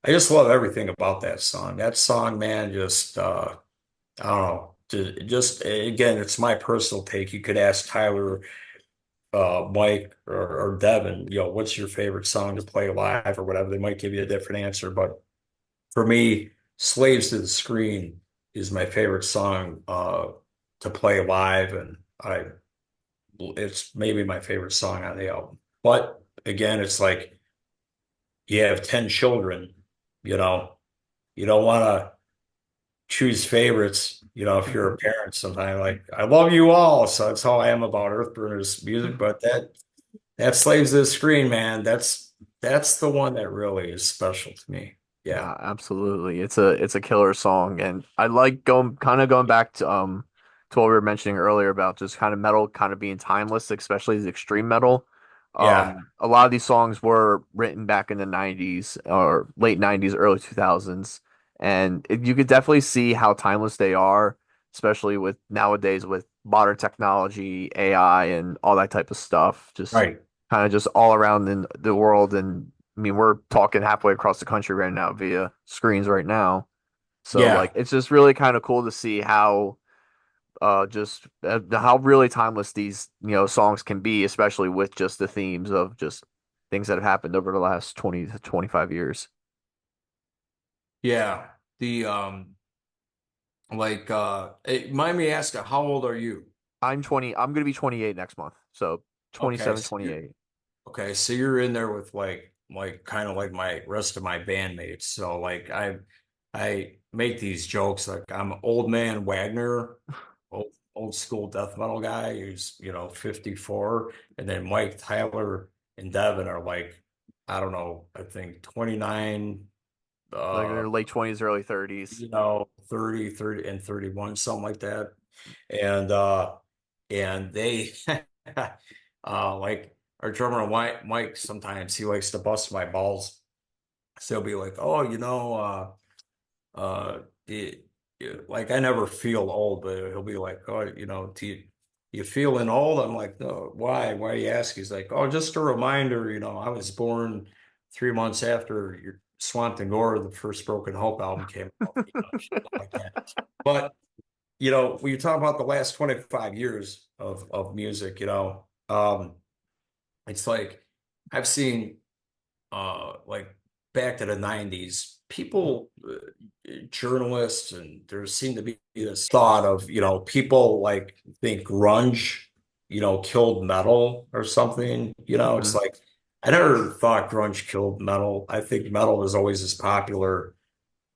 I just love everything about that song. That song, man, just I don't know, just again, it's my personal take. You could ask Tyler, Mike, or Devin, what's your favorite song to play live or whatever. They might give you a different answer, but for me, Slaves to the Screen is my favorite song to play live, and I it's maybe my favorite song on the album. But again, it's like you have 10 children, you know, you don't want to choose favorites, if you're a parent sometimes. Like, I love you all, so that's how I am about Earthburner's music, but that Slaves to the Screen, man, that's the one that really is special to me. Yeah. Absolutely. It's a killer song, and I like going back to what we were mentioning earlier about just kind of metal kind of being timeless, especially the extreme metal. Yeah. A lot of these songs were written back in the 90s or late 90s, early 2000s, and you could definitely see how timeless they are, especially with nowadays with modern technology, AI, and all that type of stuff. Just Right. kind of just all around in the world. And I mean, we're talking halfway across the country right now via screens right now. So like Yeah. it's just really kind of cool to see how just how really timeless these, songs can be, especially with just the themes of just things that have happened over the last 20 to 25 years. Yeah. The mind me asking, how old are you? I'm gonna be 28 next month. So Okay, 27, 28. so you're in there with like kind of like my rest of my bandmates. So like I make these jokes like I'm old man Wagner, old school death metal guy who's 54, and then Mike, Tyler, and Devin are like, I don't know, I think 29, Like in uh their late 20s, early 30s. 30 and 31, something like that. And they like our drummer Mike, sometimes he likes to bust my balls. So he'll be like, "Oh, it, like I never feel old," but he'll be like, "Oh, you feeling old?" I'm like, "No, why? Why do you ask?" He's like, "Oh, just a reminder, I was born 3 months after your Swamp and Gore, the first Broken Hope album came out, shit like that." But when you talk about the last 25 years of music, it's like I've seen like back to the 90s, people, journalists, and there seemed to be this thought of, people like think grunge, killed metal or something. It's Hmm. like I never thought grunge killed metal. I think metal was always as popular.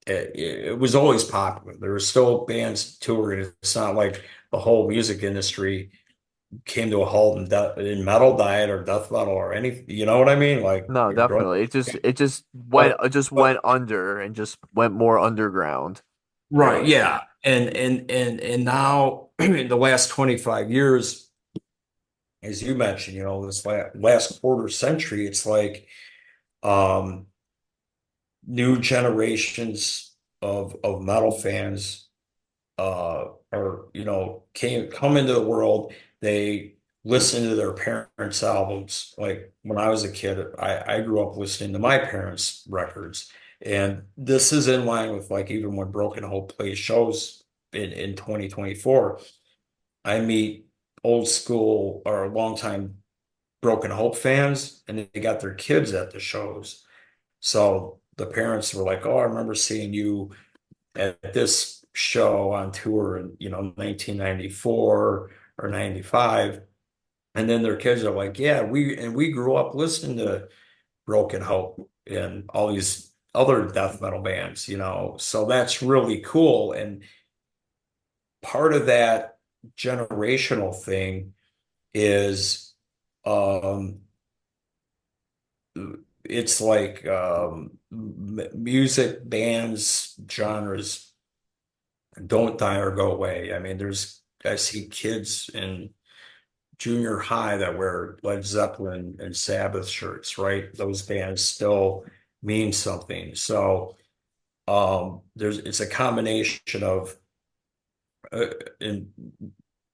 It was always popular. There were still bands touring. It's not like the whole music industry came to a halt and metal died or death metal or anything. You know what I mean? Like No, grunge. definitely. But it just but went under and just went more underground. right, yeah. And now in the last 25 years, as you mentioned, this last quarter century, it's like um new generations of metal fans are came come into the world. They listen to their parents' albums. Like when I was a kid, I grew up listening to my parents' records, and this is in line with like even when Broken Hope plays shows in 2024. I meet old school or longtime Broken Hope fans, and they got their kids at the shows. So the parents were like, "Oh, I remember seeing you at this show on tour in 1994 or 95." And then their kids are like, "Yeah, we grew up listening to Broken Hope and all these other death metal bands." So that's really cool. And part of that generational thing is um it's like music bands genres don't die or go away. I mean, I see kids in junior high that wear Led Zeppelin and Sabbath shirts, right? Those bands still mean something. So it's a combination of in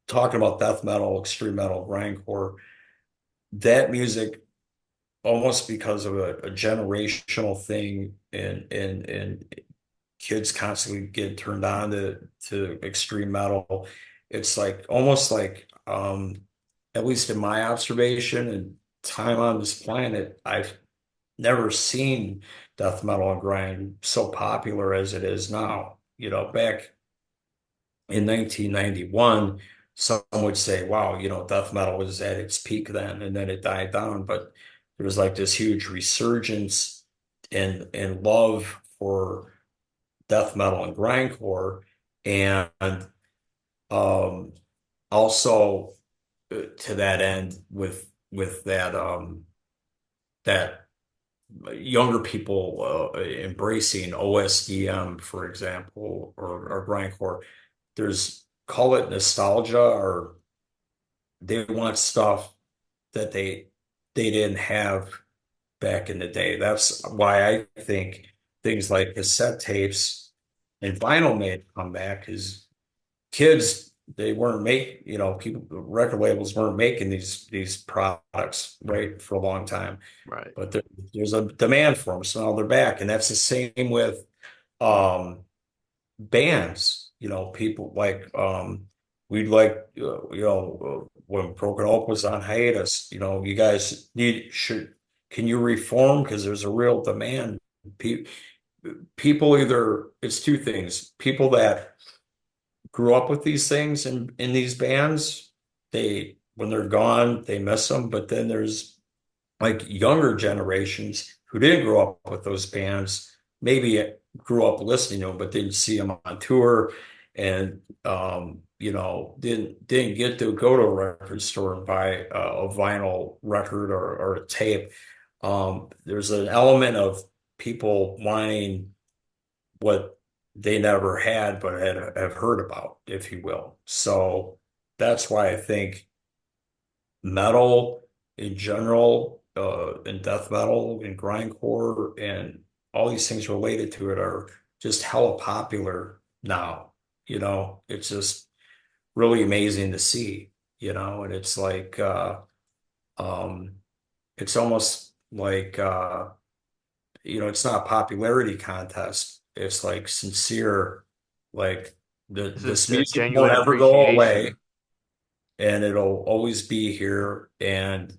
talking about death metal, extreme metal, grindcore, that music almost because of a generational thing and kids constantly get turned on to extreme metal. It's like almost like at least in my observation and time on this planet, I've never seen death metal and grind so popular as it is now. Back in 1991, some would say, wow, death metal was at its peak then, and then it died down. But there was like this huge resurgence in love for death metal and grindcore, and um, also to that end with that younger people embracing OSDM, for example, or grindcore. There's call it nostalgia, or they want stuff that they didn't have back in the day. That's why I think things like cassette tapes and vinyl made a comeback is kids, they weren't people, record labels weren't making these products, right, for a long time. Right. But there's a demand for them, so now they're back. And that's the same with um bands. People like we'd like when Broken Oak was on hiatus, you guys should can you reform because there's a real demand. Pe People either it's two things. People that grew up with these things in these bands, they when they're gone, they miss them. But then there's like younger generations who didn't grow up with those bands, maybe grew up listening to them, but didn't see them on tour and didn't get to go to a record store and buy a vinyl record or a tape. There's an element of people wanting what they never had but have heard about, if you will. So that's why I think metal. in general, in death metal and grindcore and all these things related to it are just hella popular now. It's just really amazing to see, and it's like um it's almost like it's not a popularity contest. It's like sincere, like This is this a music won't genuine ever go away appreciation. and it'll always be here and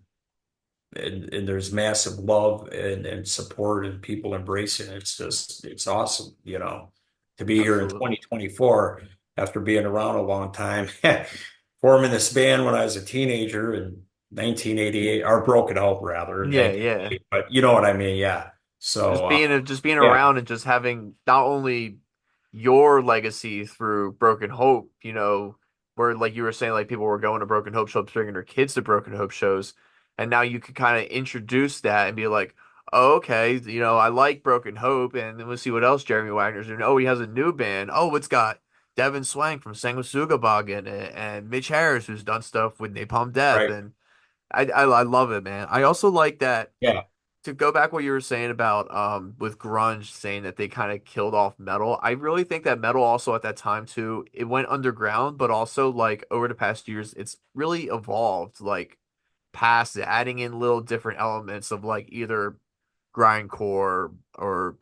there's massive love and support and people embracing it. It's awesome, to be here in Absolutely. 2024 after being around a long time. Forming this band when I was a teenager in 1988, or Broken Hope rather in Yeah, yeah. 1988, but you know what I mean, yeah. So Just being yeah, around and just having not only your legacy through Broken Hope, where like you were saying, like people were going to Broken Hope shows, bringing their kids to Broken Hope shows, and now you could kind of introduce that and be like, oh, okay, I like Broken Hope, and then we'll see what else Jeremy Wagner's doing. Oh, he has a new band. Oh, it's got Devin Swank from Sanguisugabogg in it, and Mitch Harris, who's done stuff with Napalm Death, right. and I love it, man. I also like that Yeah, to go back what you were saying about with grunge saying that they kind of killed off metal. I really think that metal also at that time too, it went underground, but also like over the past years, it's really evolved like past it, adding in little different elements of like either grindcore or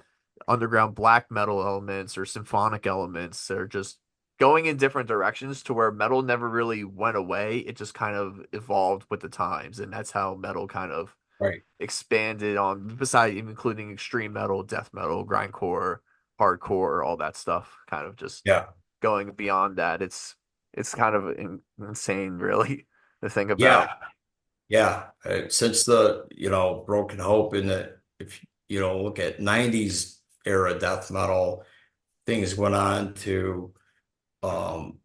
underground black metal elements or symphonic elements or just going in different directions to where metal never really went away. It just kind of evolved with the times, and that's how metal kind of right. expanded on besides including extreme metal, death metal, grindcore, hardcore, all that stuff. Kind of just Yeah. going beyond that. It's kind of insane, really, to think Yeah. about. Yeah. Since the, Broken Hope in the, if look at 90s era death metal, things went on to um,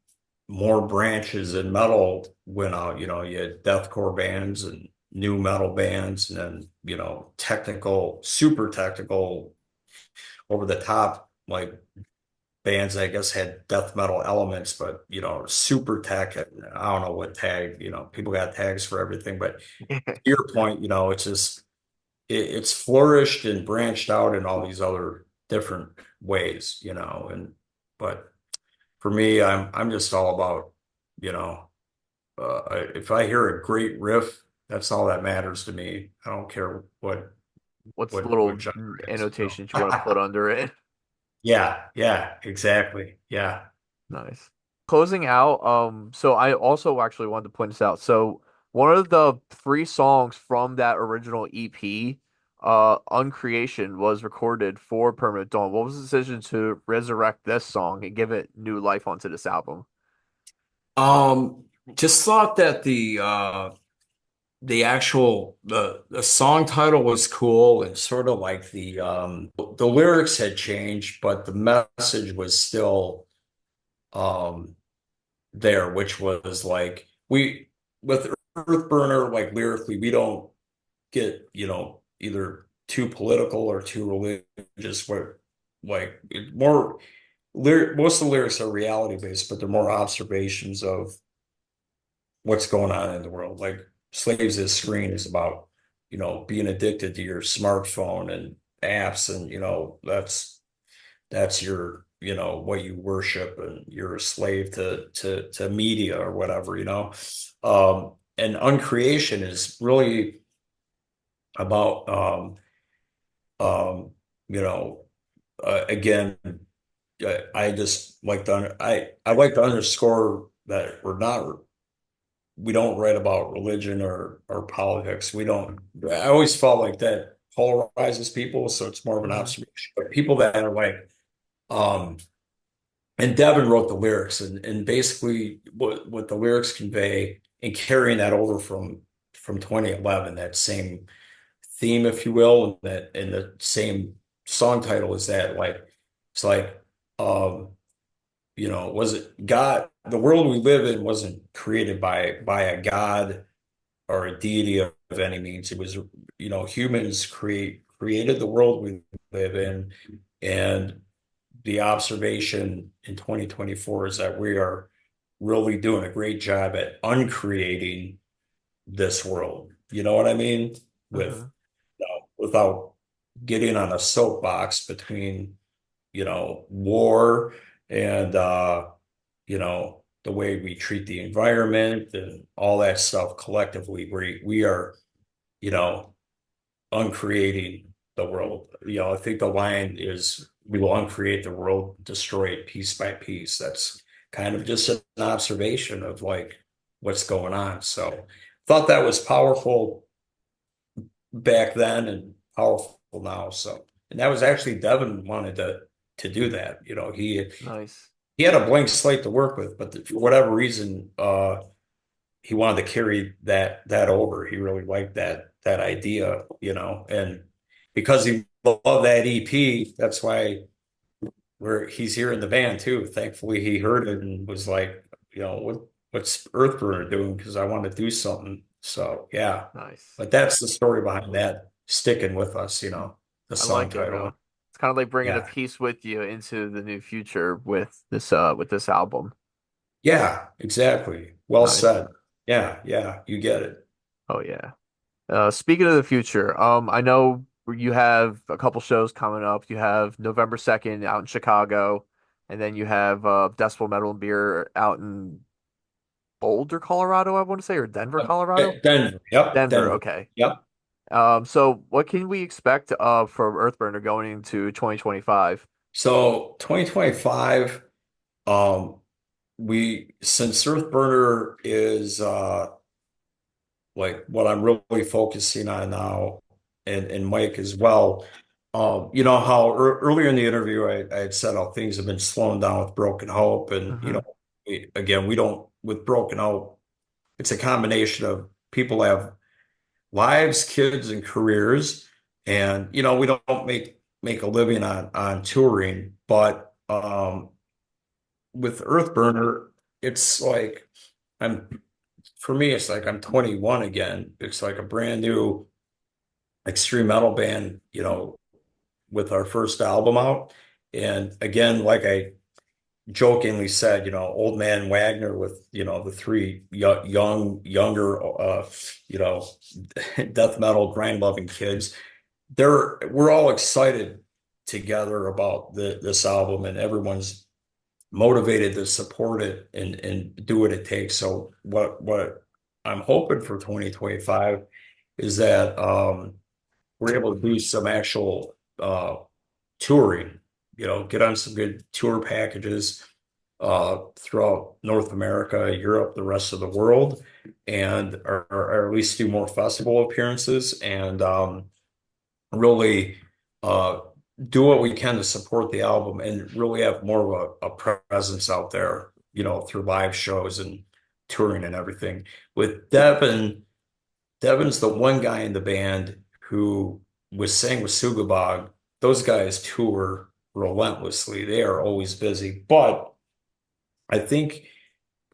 more branches in metal went out. You had deathcore bands and new metal bands, and then, technical, super technical, over the top, like bands, I guess, had death metal elements, but, super tech. I don't know what tag, people got tags for everything, but to your point, it's just, it's flourished and branched out in all these other different ways, but for me, I'm just all about, you know, if I hear a great riff, that's all that matters to me. I don't care what What's the what little genre it is. annotations you want to put under it? Yeah, yeah, exactly. Yeah. Nice. Closing out, so I also actually wanted to point this out. So one of the three songs from that original EP, Uncreation, was recorded for Permanent Dawn. What was the decision to resurrect this song and give it new life onto this album? Um, just thought that the actual the song title was cool and sort of like the lyrics had changed, but the message was still um there, which was like we with Earthburner, like lyrically, we don't get, either too political or too religious, where like more most of the lyrics are reality based, but they're more observations of what's going on in the world. Like Slaves This Screen is about, being addicted to your smartphone and apps, and that's your, what you worship, and you're a slave to media or whatever, and Uncreation is really about um, you know, again, I just like to I like to underscore that we don't write about religion or politics. We don't. I always felt like that polarizes people, so it's more of an Hmm. observation. But people that are like, um, and Devin wrote the lyrics, and basically what the lyrics convey, and carrying that over from 2011, that same theme, if you will, and the same song title is that, like, it's like, um, was it God? The world we live in wasn't created by a God or a deity of any means. It was, humans created the world we live in, and the observation in 2024 is that we are really doing a great job at uncreating this world. You know what I mean? With Hmm. without getting on a soapbox between, war and the way we treat the environment and all that stuff collectively. We are, you know, uncreating the world. I think the line is we will uncreate the world, destroy it piece by piece. That's kind of just an observation of like what's going on. So thought that was powerful back then and powerful now. So, and that was actually Devin wanted to do that. Nice. He had a blank slate to work with, but for whatever reason, he wanted to carry that over. He really liked that idea, and because he loved that EP, that's why he's here in the band too. Thankfully, he heard it and was like, what's Earthburner doing? Because I want to do something. So yeah, Nice. but that's the story behind that sticking with us, the I song like it, title. man. It's kind of like bringing a Yeah, piece with you into the new future with this album. yeah, exactly. Well Nice. said. Yeah, yeah, you get it. Oh yeah. Speaking of the future, I know you have a couple shows coming up. You have November 2nd out in Chicago, and then you have Decibel Metal and Beer out in Boulder, Colorado, I want to say, or Denver, Colorado? Denver. Yep, Denver, Denver. okay. Yep. So what can we expect from Earthburner going into 2025? So 2025, um, since Earthburner is like what I'm really focusing on now, and Mike as well. You know how earlier in the interview I had said how things have been slowing down with Broken Hope, and Hmm. again we don't with Broken Hope. It's a combination of people have lives, kids, and careers, and we don't make a living on touring, but with Earthburner, it's like I'm for me, it's like I'm 21 again. It's like a brand new extreme metal band, with our first album out. And again, like I jokingly said, old man Wagner with, the three younger, you know, death metal grind loving kids. We're all excited together about this album, and everyone's motivated to support it and do what it takes. So what I'm hoping for 2025 is that we're able to do some actual touring, get on some good tour packages throughout North America, Europe, the rest of the world, and or at least do more festival appearances and really uh, do what we can to support the album and really have more of a presence out there, through live shows and touring and everything. With Devin's the one guy in the band who was sang with Sugabog. Those guys tour relentlessly. They are always busy. But I think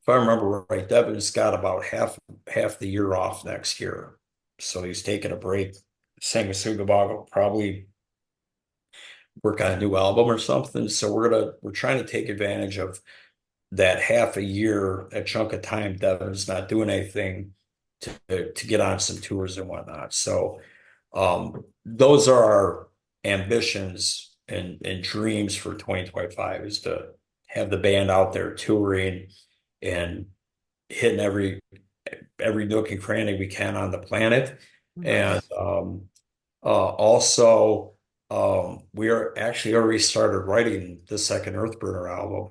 if I remember right, Devin's got about half the year off next year. So he's taking a break. Sang with Sugabog will probably work on a new album or something. So we're trying to take advantage of that half a year, a chunk of time Devin's not doing anything to get on some tours and whatnot. So those are our ambitions and dreams for 2025 is to have the band out there touring and hitting every nook and cranny we can on the planet. And Nice. also, we are actually already started writing the second Earthburner album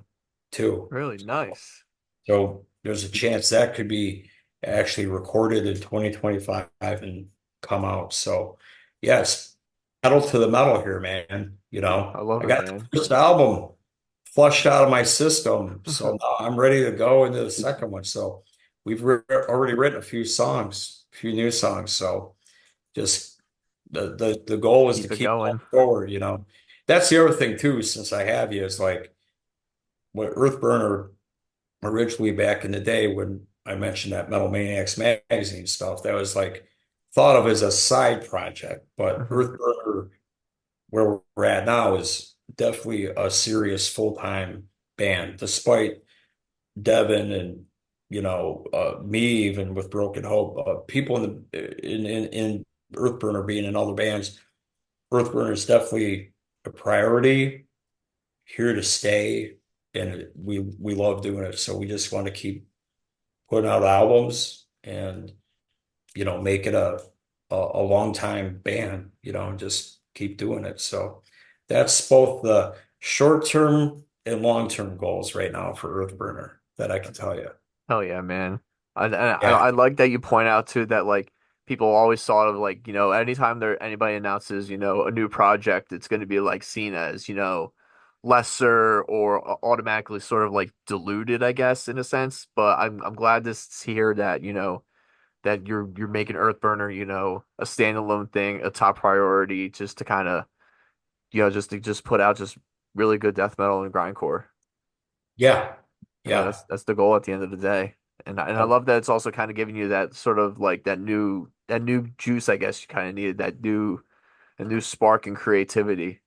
too. Really nice. So there's a chance that could be actually recorded in 2025 and come out. So yes, pedal to the metal here, man. I love I it, got the man. first album flushed out of my system. So now I'm ready to go into the second one. So we've already written a few new songs. So just the goal is to Keep it keep going going. forward. That's the other thing too, since I have you, is like what Earthburner originally back in the day when I mentioned that Metal Maniacs magazine stuff, that was like thought of as a side project. But Hmm. Earthburner, where we're at now, is definitely a serious full-time band, despite Devin and me even with Broken Hope, people in Earthburner being in other bands, Earthburner is definitely a priority, here to stay, and we love doing it. So we just want to keep putting out albums and make it a long time band, and just keep doing it. So that's both the short term and long term goals right now for Earthburner that I can tell you. Hell yeah, man. I Yeah. like that you point out too that like people always thought of like, anytime anybody announces, a new project, it's going to be like seen as, lesser or automatically sort of like diluted, I guess, in a sense. But I'm glad to hear that, that you're making Earthburner, a standalone thing, a top priority, just to kind of, just put out just really good death metal and grindcore. Yeah. Yeah. That's the goal at the end of the day. And I love that it's also kind of giving you that sort of like that new juice, I guess you kind of needed a new spark and creativity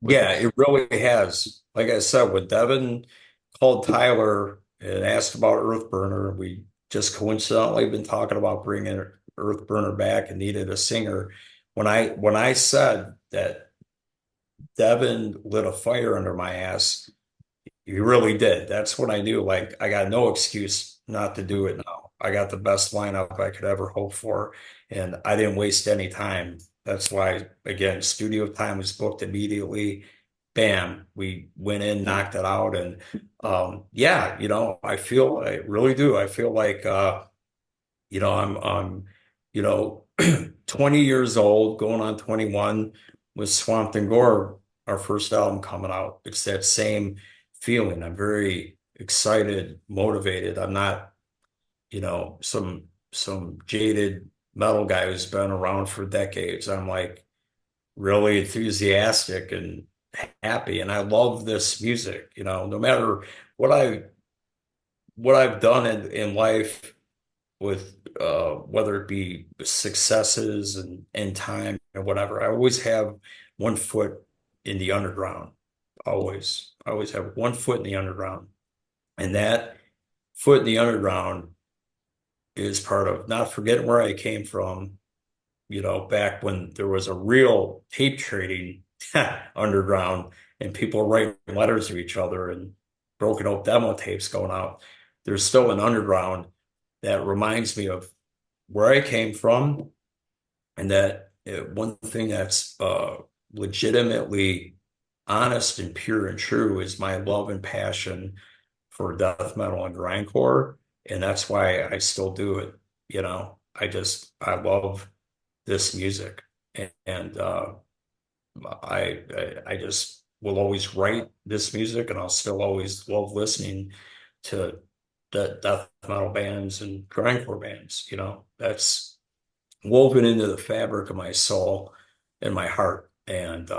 with Yeah, this. it really has. Like I said, when Devin called Tyler and asked about Earthburner, we just coincidentally been talking about bringing Earthburner back and needed a singer. When I said that Devin lit a fire under my ass, he really did. That's when I knew, like, I got no excuse not to do it now. I got the best lineup I could ever hope for, and I didn't waste any time. That's why, again, studio time was booked immediately. Bam, we went in, knocked it out, and yeah, I really do. I feel like I'm 20 years old, going on 21 with Swamped and Gore, our first album coming out. It's that same feeling. I'm very excited, motivated. I'm not, some jaded metal guy who's been around for decades. I'm like really enthusiastic and happy, and I love this music, no matter what I've done in life with whether it be successes and time or whatever. I always have one foot in the underground. Always. I always have one foot in the underground. And that foot in the underground is part of not forgetting where I came from, back when there was a real tape trading underground and people writing letters to each other and broken up demo tapes going out. There's still an underground that reminds me of where I came from, and that one thing that's legitimately honest and pure and true is my love and passion for death metal and grindcore, and that's why I still do it. I love this music, and I just will always write this music, and I'll still always love listening to the death metal bands and grindcore bands. That's woven into the fabric of my soul and my heart. And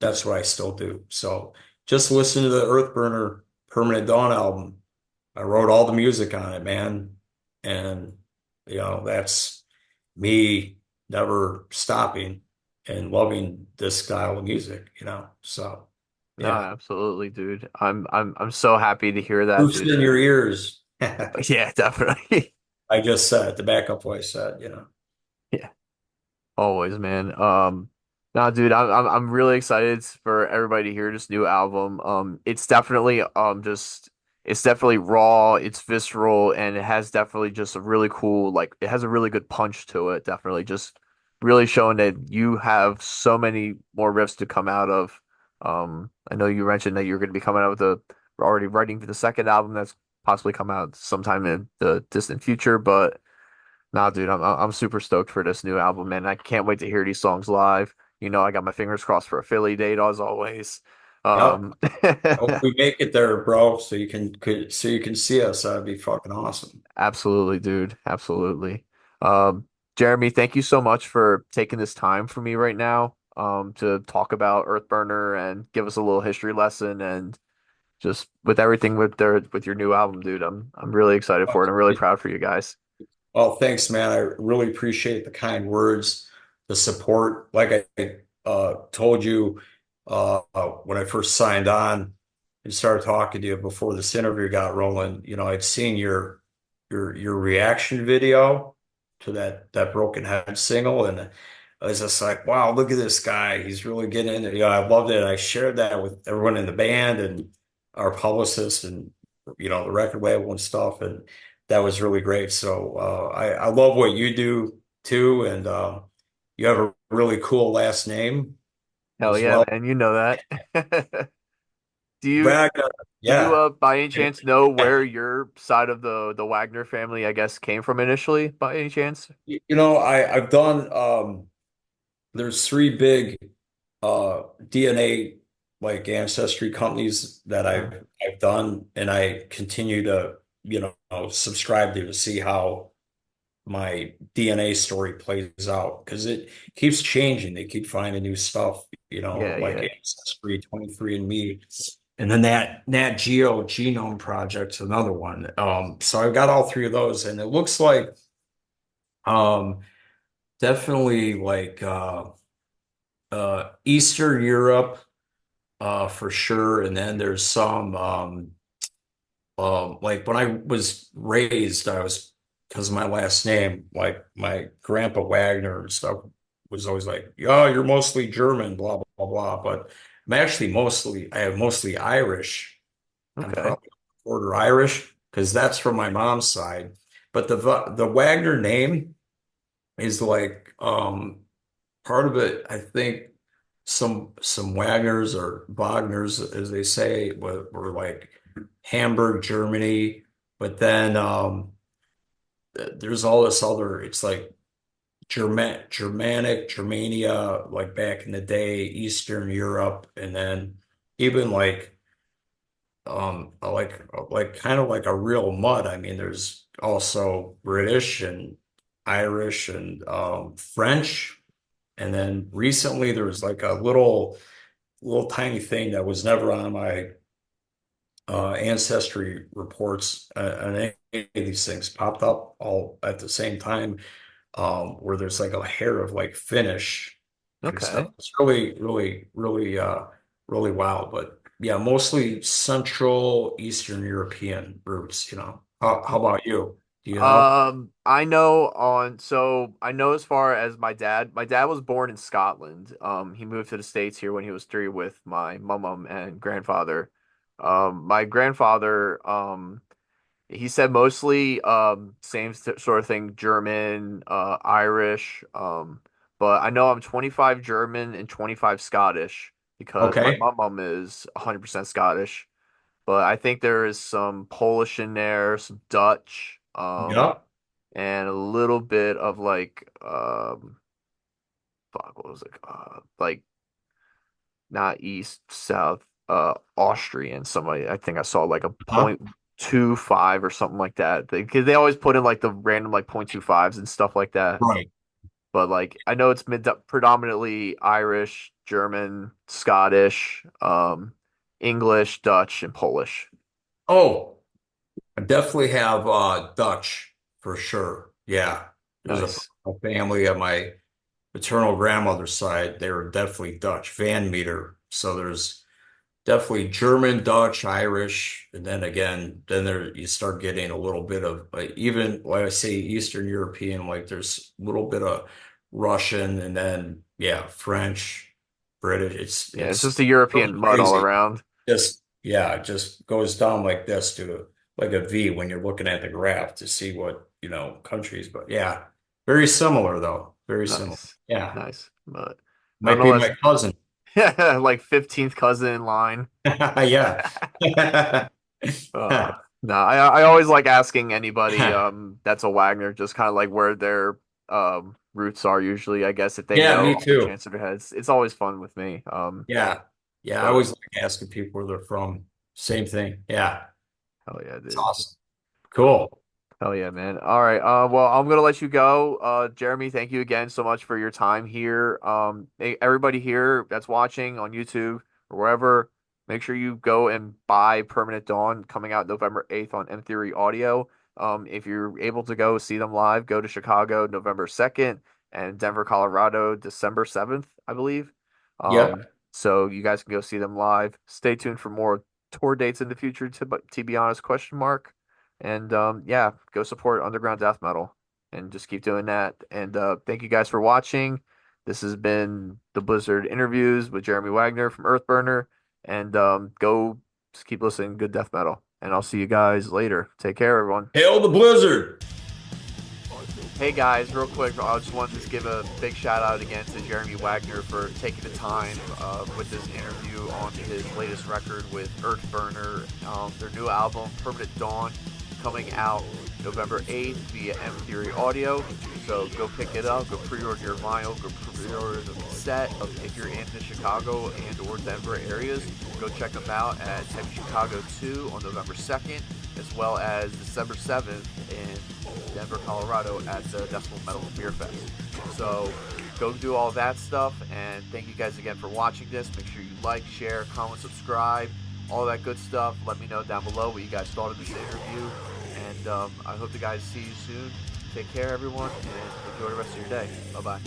that's what I still do. So just listen to the Earthburner Permanent Dawn album. I wrote all the music on it, man. And, that's me never stopping and loving this style of music, So, No, yeah. absolutely, dude. I'm so happy to hear that, Proof's dude. in your ears. Yeah, definitely. I just said, the backup voice said. Yeah. Always, man. No, dude, I'm really excited for everybody to hear this new album. It's definitely raw, it's visceral, and it has definitely just a really cool, like it has a really good punch to it. Definitely just really showing that you have so many more riffs to come out of. I know you mentioned that you're going to be coming out with already writing for the second album that's possibly come out sometime in the distant future, but. Nah, dude, I'm super stoked for this new album, man. I can't wait to hear these songs live. I got my fingers crossed for a Philly date as always. Yep. Um, Hope we make it there, bro, so you can see us. That'd be fucking awesome. absolutely, dude. Absolutely. Jeremy, thank you so much for taking this time for me right now, to talk about Earthburner and give us a little history lesson and just with everything with your new album, dude. I'm really excited for it. I'm really proud for you guys. Well, thanks, man. I really appreciate the kind words, the support. Like I told you when I first signed on, and started talking to you before this interview got rolling, I'd seen your reaction video to that Broken Head single, and I was just like, wow, look at this guy. He's really getting into it. I loved it. I shared that with everyone in the band and our publicist and the record label and stuff, and that was really great. So I love what you do too, and you have a really cool last name Hell as yeah, well. man. You know that. Do you Wagner, do you yeah. by any chance know where your side of the Wagner family, I guess, came from initially, by any chance? I've done there's three big DNA like ancestry companies that Uh, I've done, and I continue to subscribe to see how my DNA story plays out because it keeps changing. They keep finding new stuff, yeah, like yeah. Ancestry, 23andMe, and then that Nat Geo Genome Project's another one. So I've got all three of those, and it looks like um, definitely like Eastern Europe for sure, and then there's some like when I was raised, I was because of my last name, like my grandpa Wagner and stuff was always like, "Oh, you're mostly German, blah blah blah." But I have mostly Irish. I'm Okay. probably quarter Irish because that's from my mom's side. But the Wagner name is like part of it. I think some Wagners or Wagners, as they say, were like Hamburg, Germany. But then there's all this other. It's like Germanic, Germania, like back in the day, Eastern Europe, and then even like kind of like a real mud. I mean, there's also British and Irish and French. And then recently there was like a little tiny thing that was never on my ancestry reports, and any of these things popped up all at the same time, where there's like a hair of like Finnish and stuff. Okay. It's really, really, really, really wild. But yeah, mostly Central Eastern European roots. How about you? Do you know? I know as far as my dad was born in Scotland. He moved to the States here when he was three with my mum and grandfather. My grandfather, he said mostly sort of thing, German, Irish. But I know I'm 25 German and 25 Scottish because my Okay. mum is 100% Scottish. But I think there is some Polish in there, some Dutch, Yeah. and a little bit of like fuck, what was it? Like not East, South, Austrian. Somebody, I think I saw like a Huh? 0.25 or something like that. Because they always put in like the random like 0.25s and stuff like that. Right. But like I know it's predominantly Irish, German, Scottish, English, Dutch, and Polish. Oh, I definitely have Dutch for sure. Yeah. There's Nice. a family on my maternal grandmother's side. They were definitely Dutch, Van Meter. So there's definitely German, Dutch, Irish, and then again, then there you start getting a little bit of even when I say Eastern European, like there's a little bit of Russian, and then yeah, French, British. It's Yeah, it's it's just a really European mud all crazy. around. Just yeah, it just goes down like this to like a V when you're looking at the graph to see what, countries. But yeah, very similar though. Very similar. Nice. Yeah. Nice. But Might be nonetheless, my cousin. like 15th cousin in line. Yeah. No, I always like asking anybody that's a Wagner just kind of like where their roots are usually, I guess if they Yeah, know me off the too. chance of their heads. It's always fun with me. Yeah. Yeah, I But always like asking people where they're from. Same thing. Yeah. hell yeah, It's dude. awesome. Cool. Hell yeah, man. All right. Well, I'm gonna let you go. Jeremy, thank you again so much for your time here. Everybody here that's watching on YouTube or wherever, make sure you go and buy Permanent Dawn coming out November 8th on M Theory Audio. If you're able to go see them live, go to Chicago November 2nd and Denver, Colorado, December 7th, I believe. Yep. So you guys can go see them live. Stay tuned for more tour dates in the future, to be honest, question mark. And yeah, go support underground death metal and just keep doing that. And thank you guys for watching. This has been the Blyzzrd interviews with Jeremy Wagner from Earthburner. And go just keep listening to good death metal. And I'll see you guys later. Take care, everyone. Hail the Blyzzrd! Hey guys, real quick, I just wanted to give a big shout out again to Jeremy Wagner for taking the time with this interview on his latest record with Earthburner, their new album, Permanent Dawn, coming out November 8th via M Theory Audio. So go pick it up, go pre-order your vinyl, go pre-order the cassette. If you're in the Chicago and or Denver areas, go check them out at Heavy Chicago 2 on November 2nd, as well as December 7th in Denver, Colorado at the Decibel Metal Beer Fest. So go do all that stuff, and thank you guys again for watching this. Make sure you like, share, comment, subscribe, all that good stuff. Let me know down below what you guys thought of this interview, and I hope to guys see you soon. Take care, everyone, and enjoy the rest of your day. Bye-bye.